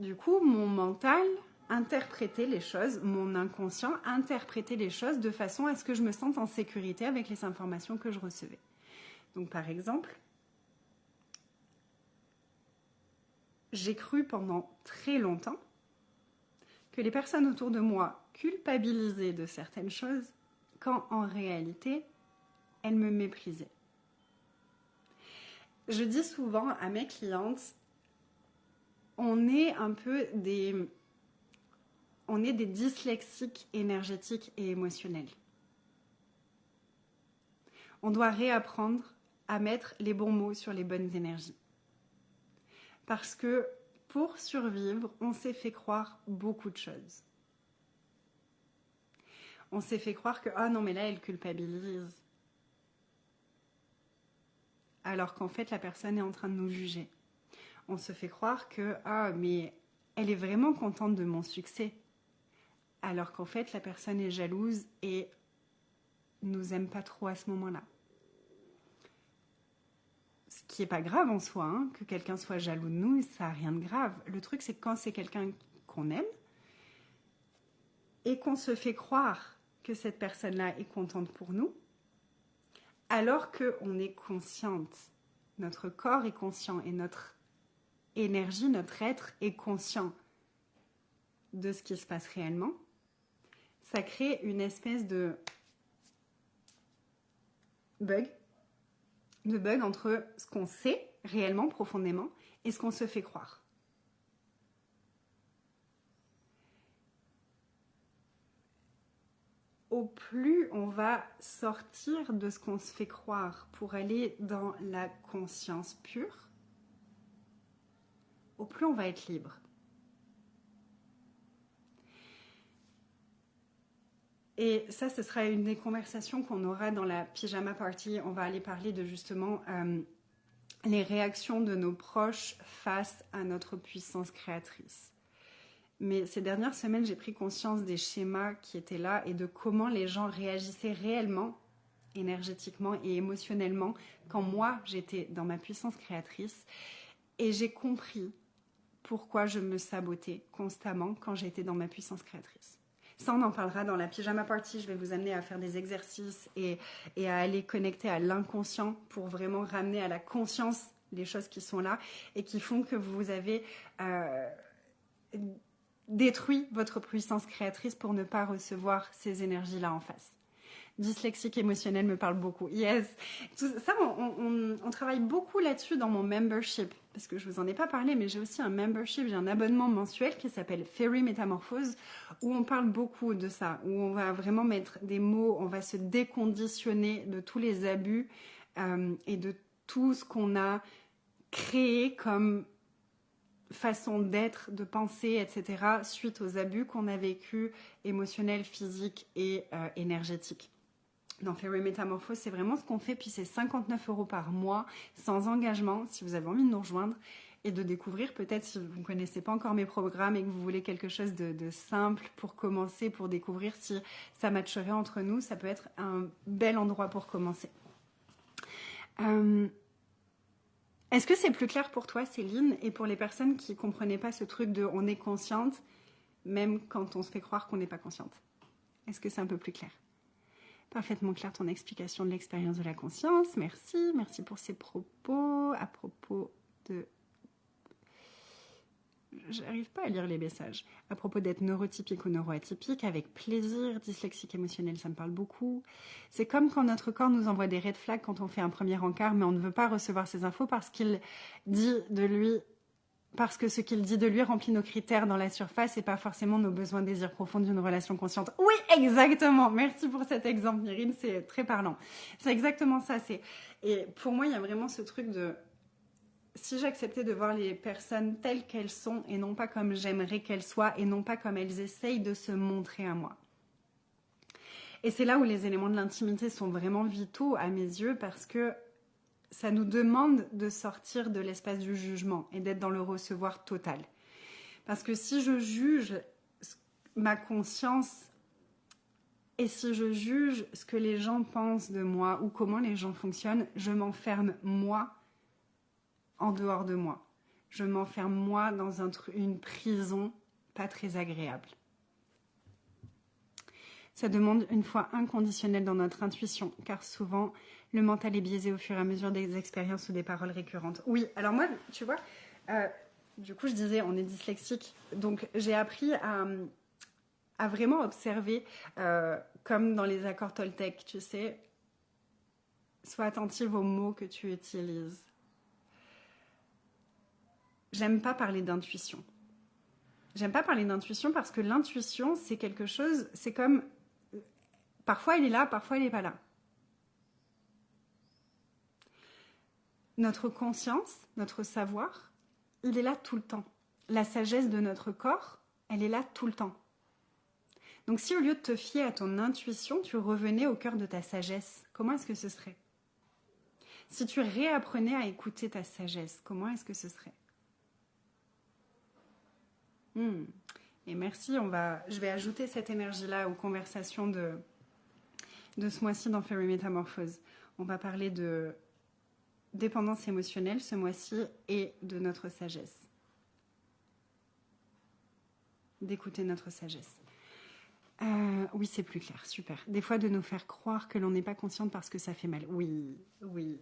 Du coup, mon mental interprétait les choses, mon inconscient interprétait les choses de façon à ce que je me sente en sécurité avec les informations que je recevais. Donc par exemple, j'ai cru pendant très longtemps que les personnes autour de moi culpabilisaient de certaines choses quand en réalité, elles me méprisaient. Je dis souvent à mes clientes, on est des dyslexiques énergétiques et émotionnels. On doit réapprendre à mettre les bons mots sur les bonnes énergies. Parce que pour survivre, on s'est fait croire beaucoup de choses. On s'est fait croire que « Ah non, mais là, elle culpabilise ». Alors qu'en fait, la personne est en train de nous juger. On se fait croire que « Ah, mais elle est vraiment contente de mon succès ». Alors qu'en fait, la personne est jalouse et nous aime pas trop à ce moment-là. Ce qui n'est pas grave en soi, hein, que quelqu'un soit jaloux de nous, ça n'a rien de grave. Le truc, c'est que quand c'est quelqu'un qu'on aime et qu'on se fait croire que cette personne-là est contente pour nous, alors qu'on est consciente, notre corps est conscient et notre énergie, notre être est conscient de ce qui se passe réellement, ça crée une espèce de bug entre ce qu'on sait réellement, profondément, et ce qu'on se fait croire. Au plus on va sortir de ce qu'on se fait croire pour aller dans la conscience pure, au plus on va être libre. Et ça, ce sera une des conversations qu'on aura dans la pyjama party. On va aller parler de justement les réactions de nos proches face à notre puissance créatrice. Mais ces dernières semaines, j'ai pris conscience des schémas qui étaient là et de comment les gens réagissaient réellement, énergétiquement et émotionnellement, quand moi, j'étais dans ma puissance créatrice. Et j'ai compris pourquoi je me sabotais constamment quand j'étais dans ma puissance créatrice. Ça, on en parlera dans la pyjama party. Je vais vous amener à faire des exercices et à aller connecter à l'inconscient pour vraiment ramener à la conscience les choses qui sont là et qui font que vous avez détruit votre puissance créatrice pour ne pas recevoir ces énergies-là en face. Dyslexique émotionnel me parle beaucoup. Yes. Tout ça, on travaille beaucoup là-dessus dans mon membership. Parce que je vous en ai pas parlé, mais j'ai aussi un membership, j'ai un abonnement mensuel qui s'appelle Fairy Métamorphose, où on parle beaucoup de ça, où on va vraiment mettre des mots, on va se déconditionner de tous les abus et de tout ce qu'on a créé comme façon d'être, de penser, etc., suite aux abus qu'on a vécus, émotionnels, physiques et énergétiques. Dans Fairy Métamorphose, c'est vraiment ce qu'on fait, puis c'est 59 € par mois, sans engagement, si vous avez envie de nous rejoindre et de découvrir, peut-être si vous ne connaissez pas encore mes programmes et que vous voulez quelque chose de simple pour commencer, pour découvrir si ça matcherait entre nous, ça peut être un bel endroit pour commencer. Est-ce que c'est plus clair pour toi, Céline, et pour les personnes qui ne comprenaient pas ce truc de on est consciente, même quand on se fait croire qu'on n'est pas consciente? Est-ce que c'est un peu plus clair? Parfaitement clair ton explication de l'expérience de la conscience. Merci. Merci pour ces propos. À propos de... J'arrive pas à lire les messages. À propos d'être neurotypique ou neuroatypique, avec plaisir. Dyslexique émotionnel, ça me parle beaucoup. C'est comme quand notre corps nous envoie des red flags quand on fait un premier encart, mais on ne veut pas recevoir ces infos parce qu'il dit de lui parce que ce qu'il dit de lui remplit nos critères dans la surface et pas forcément nos besoins, désirs profonds d'une relation consciente. Oui, exactement. Merci pour cet exemple, Myrine, c'est très parlant. C'est exactement ça. Et pour moi, il y a vraiment ce truc de... Si j'acceptais de voir les personnes telles qu'elles sont et non pas comme j'aimerais qu'elles soient et non pas comme elles essayent de se montrer à moi. Et c'est là où les éléments de l'intimité sont vraiment vitaux à mes yeux parce que ça nous demande de sortir de l'espace du jugement et d'être dans le recevoir total. Parce que si je juge ma conscience et si je juge ce que les gens pensent de moi ou comment les gens fonctionnent, je m'enferme moi en dehors de moi. Je m'enferme moi dans une prison pas très agréable. Ça demande une foi inconditionnelle dans notre intuition, car souvent, le mental est biaisé au fur et à mesure des expériences ou des paroles récurrentes. Oui, alors moi, tu vois, du coup, je disais, on est dyslexique, donc j'ai appris à vraiment observer, comme dans les accords Toltec, tu sais, sois attentive aux mots que tu utilises. J'aime pas parler d'intuition. J'aime pas parler d'intuition parce que l'intuition, c'est quelque chose, c'est comme... Parfois, elle est là, parfois, elle n'est pas là. Notre conscience, notre savoir, il est là tout le temps. La sagesse de notre corps, elle est là tout le temps. Donc si au lieu de te fier à ton intuition, tu revenais au cœur de ta sagesse, comment est-ce que ce serait? Si tu réapprenais à écouter ta sagesse, comment est-ce que ce serait? Et merci, je vais ajouter cette énergie-là aux conversations de ce mois-ci dans Fairy Métamorphose. On va parler de dépendance émotionnelle ce mois-ci et de notre sagesse. D'écouter notre sagesse. Oui, c'est plus clair, super. Des fois, de nous faire croire que l'on n'est pas consciente parce que ça fait mal. Oui,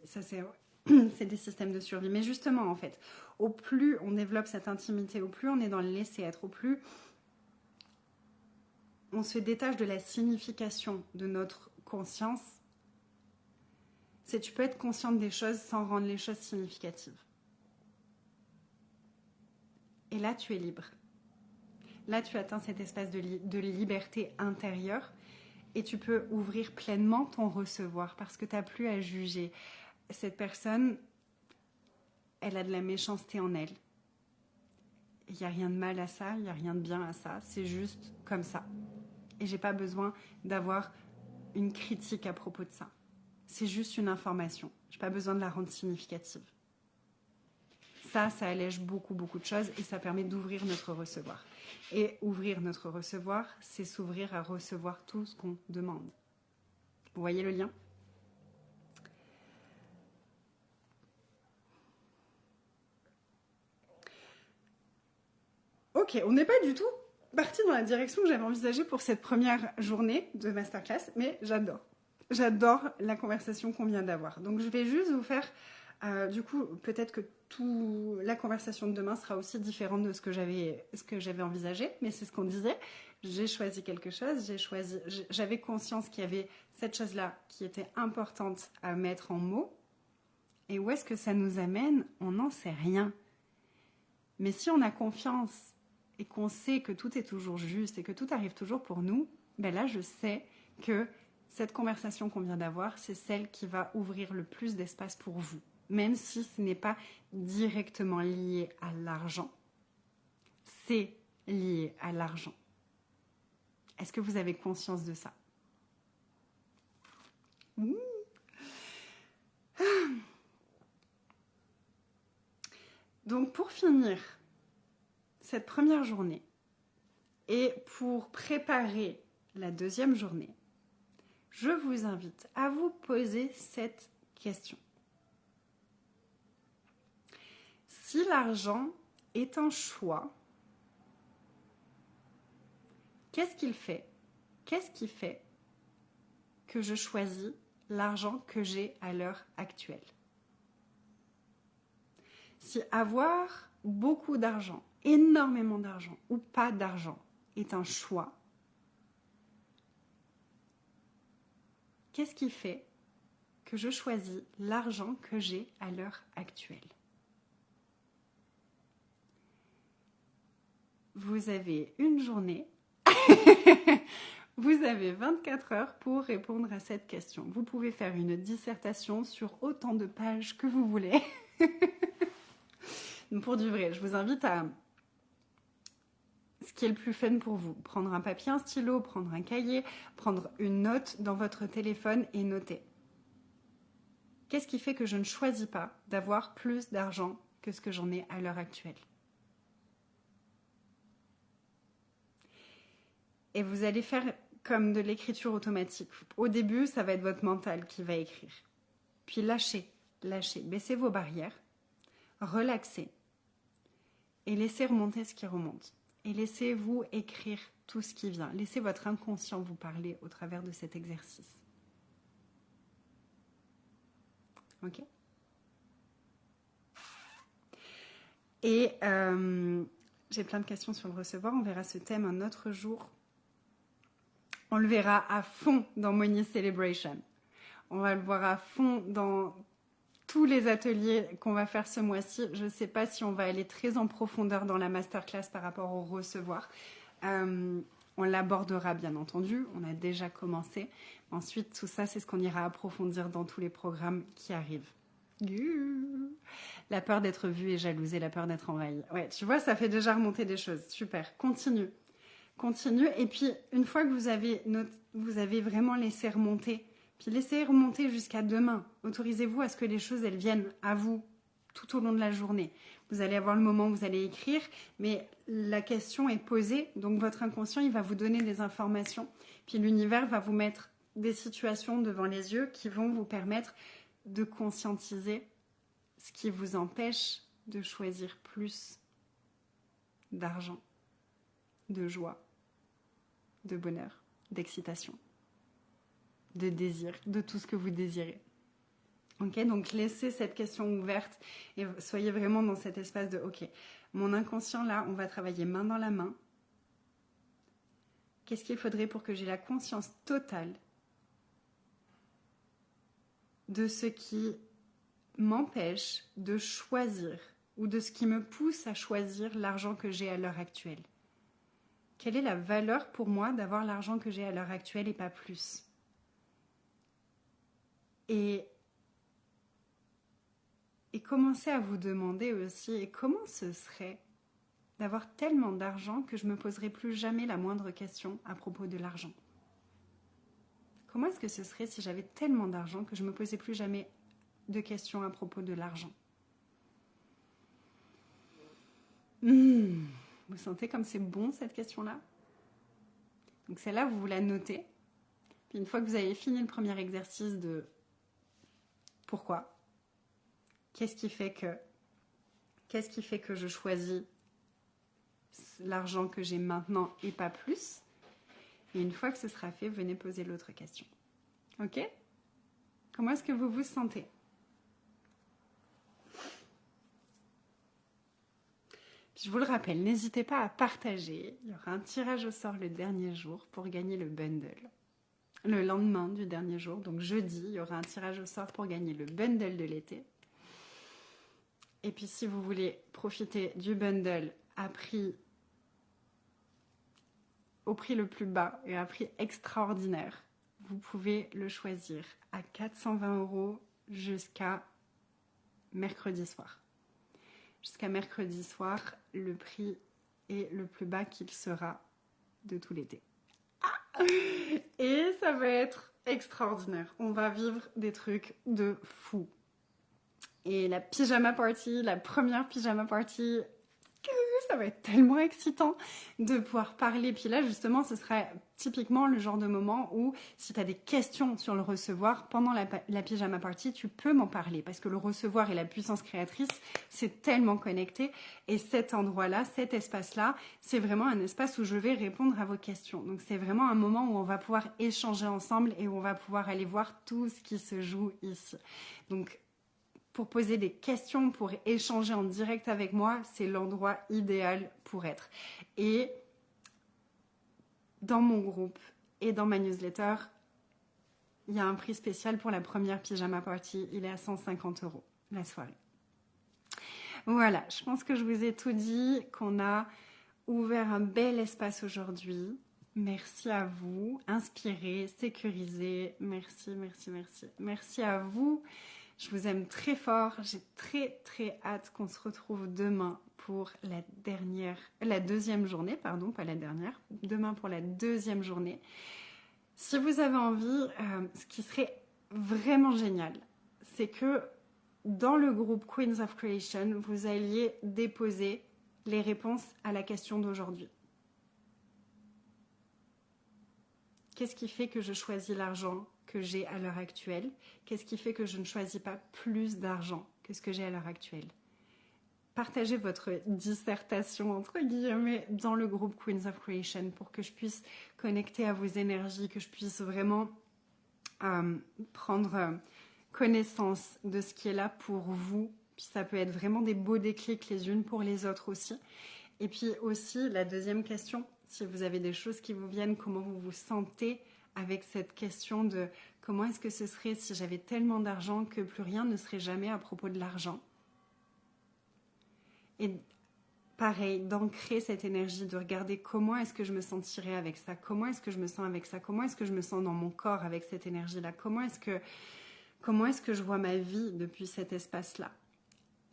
ça c'est des systèmes de survie. Mais justement, en fait, au plus on développe cette intimité, au plus on est dans le laisser-être, au plus on se détache de la signification de notre conscience, c'est tu peux être consciente des choses sans rendre les choses significatives. Et là, tu es libre. Là, tu atteins cet espace de liberté intérieure et tu peux ouvrir pleinement ton recevoir parce que tu n'as plus à juger. Cette personne, elle a de la méchanceté en elle. Il n'y a rien de mal à ça, il n'y a rien de bien à ça, c'est juste comme ça. Et j'ai pas besoin d'avoir une critique à propos de ça. C'est juste une information. Je n'ai pas besoin de la rendre significative. Ça allège beaucoup, beaucoup de choses et ça permet d'ouvrir notre recevoir. Et ouvrir notre recevoir, c'est s'ouvrir à recevoir tout ce qu'on demande. Vous voyez le lien ? Ok, on n'est pas du tout parti dans la direction que j'avais envisagée pour cette première journée de masterclass, mais j'adore. J'adore la conversation qu'on vient d'avoir. Donc je vais juste vous faire... du coup, peut-être que la conversation de demain sera aussi différente de ce que j'avais envisagé, mais c'est ce qu'on disait. J'ai choisi quelque chose, j'avais conscience qu'il y avait cette chose-là qui était importante à mettre en mots. Et où est-ce que ça nous amène? On n'en sait rien. Mais si on a confiance et qu'on sait que tout est toujours juste et que tout arrive toujours pour nous, ben là, je sais que cette conversation qu'on vient d'avoir, c'est celle qui va ouvrir le plus d'espace pour vous. Même si ce n'est pas directement lié à l'argent, c'est lié à l'argent. Est-ce que vous avez conscience de ça? Donc pour finir cette première journée et pour préparer la deuxième journée, je vous invite à vous poser cette question. Si l'argent est un choix, qu'est-ce qu'il fait? Qu'est-ce qui fait que je choisis l'argent que j'ai à l'heure actuelle? Si avoir beaucoup d'argent, énormément d'argent ou pas d'argent est un choix, qu'est-ce qui fait que je choisis l'argent que j'ai à l'heure actuelle? vous avez une journée. Vous avez 24 heures pour répondre à cette question. Vous pouvez faire une dissertation sur autant de pages que vous voulez. Pour du vrai, je vous invite à ce qui est le plus fun pour vous. Prendre un papier, un stylo, prendre un cahier, prendre une note dans votre téléphone et noter. Qu'est-ce qui fait que je ne choisis pas d'avoir plus d'argent que ce que j'en ai à l'heure actuelle? Et vous allez faire comme de l'écriture automatique. Au début, ça va être votre mental qui va écrire. Puis lâchez, baissez vos barrières, relaxez et laissez remonter ce qui remonte. Et laissez-vous écrire tout ce qui vient. Laissez votre inconscient vous parler au travers de cet exercice. Ok? Et j'ai plein de questions sur le recevoir. On verra ce thème un autre jour. On le verra à fond dans Money Celebration. On va le voir à fond dans tous les ateliers qu'on va faire ce mois-ci. Je ne sais pas si on va aller très en profondeur dans la masterclass par rapport au recevoir. On l'abordera bien entendu. On a déjà commencé. Ensuite, tout ça, c'est ce qu'on ira approfondir dans tous les programmes qui arrivent. La peur d'être vue et jalousée, la peur d'être envahie. Ouais, tu vois, ça fait déjà remonter des choses. Super, continue. Et puis, une fois que vous avez vraiment laissé remonter, puis laissez remonter jusqu'à demain. Autorisez-vous à ce que les choses, elles viennent à vous tout au long de la journée. Vous allez avoir le moment où vous allez écrire, mais la question est posée, donc votre inconscient, il va vous donner des informations. Puis l'univers va vous mettre des situations devant les yeux qui vont vous permettre de conscientiser ce qui vous empêche de choisir plus d'argent, de joie, de bonheur, d'excitation, de désir, de tout ce que vous désirez. Ok, donc laissez cette question ouverte et soyez vraiment dans cet espace de ok, mon inconscient là, on va travailler main dans la main. Qu'est-ce qu'il faudrait pour que j'ai la conscience totale de ce qui m'empêche de choisir ou de ce qui me pousse à choisir l'argent que j'ai à l'heure actuelle? Quelle est la valeur pour moi d'avoir l'argent que j'ai à l'heure actuelle et pas plus? Et commencez à vous demander aussi, et comment ce serait d'avoir tellement d'argent que je ne me poserai plus jamais la moindre question à propos de l'argent? Comment est-ce que ce serait si j'avais tellement d'argent que je ne me posais plus jamais de questions à propos de l'argent? Vous sentez comme c'est bon cette question-là? Donc celle-là, vous la notez. Puis une fois que vous avez fini le premier exercice de pourquoi, qu'est-ce qui fait que je choisis l'argent que j'ai maintenant et pas plus? Et une fois que ce sera fait, venez poser l'autre question. Ok? Comment est-ce que vous vous sentez? Puis je vous le rappelle, n'hésitez pas à partager. Il y aura un tirage au sort le dernier jour pour gagner le bundle. Le lendemain du dernier jour, donc jeudi, il y aura un tirage au sort pour gagner le bundle de l'été. Et puis si vous voulez profiter du bundle au prix le plus bas et à prix extraordinaire, vous pouvez le choisir à 420 € jusqu'à mercredi soir. Jusqu'à mercredi soir, le prix est le plus bas qu'il sera de tout l'été. Et ça va être extraordinaire. On va vivre des trucs de fou. Et la pyjama party, la première pyjama party, ça va être tellement excitant de pouvoir parler. Puis là, justement, ce sera typiquement le genre de moment où, si tu as des questions sur le recevoir, pendant la pyjama party, tu peux m'en parler. Parce que le recevoir et la puissance créatrice, c'est tellement connecté. Et cet endroit-là, cet espace-là, c'est vraiment un espace où je vais répondre à vos questions. Donc, c'est vraiment un moment où on va pouvoir échanger ensemble et où on va pouvoir aller voir tout ce qui se joue ici. Donc, pour poser des questions, pour échanger en direct avec moi, c'est l'endroit idéal pour être. Et dans mon groupe et dans ma newsletter, il y a un prix spécial pour la première pyjama party. Il est à 150 € la soirée. Voilà, je pense que je vous ai tout dit, qu'on a ouvert un bel espace aujourd'hui. Merci à vous. Inspirez, sécurisez. Merci, merci, merci. Merci à vous. Je vous aime très fort. J'ai très, très hâte qu'on se retrouve demain pour la deuxième journée, pardon, pas la dernière. Demain pour la deuxième journée. Si vous avez envie, ce qui serait vraiment génial, c'est que dans le groupe Queens of Creation, vous alliez déposer les réponses à la question d'aujourd'hui. Qu'est-ce qui fait que je choisis l'argent que j'ai à l'heure actuelle? Qu'est-ce qui fait que je ne choisis pas plus d'argent que ce que j'ai à l'heure actuelle? Partagez votre dissertation, entre guillemets, dans le groupe Queens of Creation pour que je puisse connecter à vos énergies, que je puisse vraiment prendre connaissance de ce qui est là pour vous. Puis ça peut être vraiment des beaux déclics les unes pour les autres aussi. Et puis aussi, la deuxième question, si vous avez des choses qui vous viennent, comment vous vous sentez avec cette question de comment est-ce que ce serait si j'avais tellement d'argent que plus rien ne serait jamais à propos de l'argent. Et pareil, d'ancrer cette énergie, de regarder comment est-ce que je me sentirais avec ça, comment est-ce que je me sens avec ça, comment est-ce que je me sens dans mon corps avec cette énergie-là, comment est-ce que je vois ma vie depuis cet espace-là.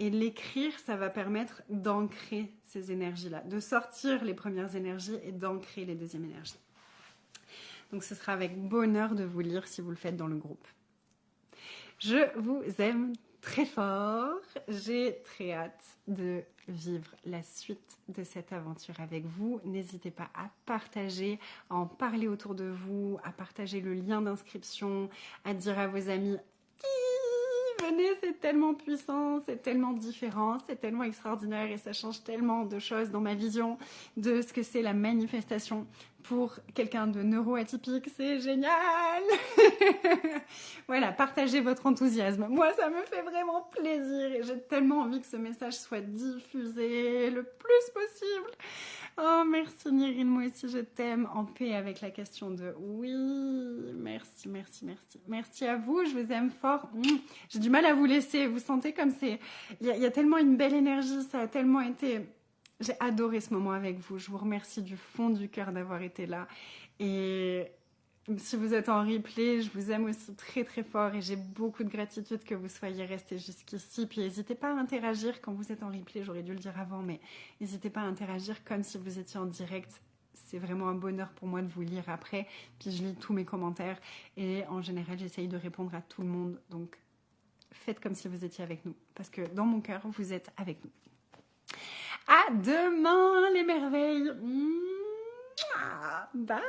Et l'écrire, ça va permettre d'ancrer ces énergies-là, de sortir les premières énergies et d'ancrer les deuxièmes énergies. Donc ce sera avec bonheur de vous lire si vous le faites dans le groupe. Je vous aime très fort. J'ai très hâte de vivre la suite de cette aventure avec vous. N'hésitez pas à partager, à en parler autour de vous, à partager le lien d'inscription, à dire à vos amis venez, c'est tellement puissant, c'est tellement différent, c'est tellement extraordinaire et ça change tellement de choses dans ma vision de ce que c'est la manifestation pour quelqu'un de neuroatypique. C'est génial. Voilà, partagez votre enthousiasme. Moi, ça me fait vraiment plaisir et j'ai tellement envie que ce message soit diffusé le plus possible. Oh, merci Nirine, moi aussi je t'aime, en paix avec la question de oui, merci, merci, merci. Merci à vous, je vous aime fort. J'ai du mal à vous laisser, vous sentez comme c'est... Il y a tellement une belle énergie, ça a tellement été... J'ai adoré ce moment avec vous, je vous remercie du fond du cœur d'avoir été là. Et si vous êtes en replay, je vous aime aussi très très fort et j'ai beaucoup de gratitude que vous soyez restés jusqu'ici. Puis n'hésitez pas à interagir quand vous êtes en replay, j'aurais dû le dire avant, mais n'hésitez pas à interagir comme si vous étiez en direct. C'est vraiment un bonheur pour moi de vous lire après. Puis je lis tous mes commentaires et en général, j'essaye de répondre à tout le monde. Donc faites comme si vous étiez avec nous parce que dans mon cœur, vous êtes avec nous. À demain les merveilles. Bye.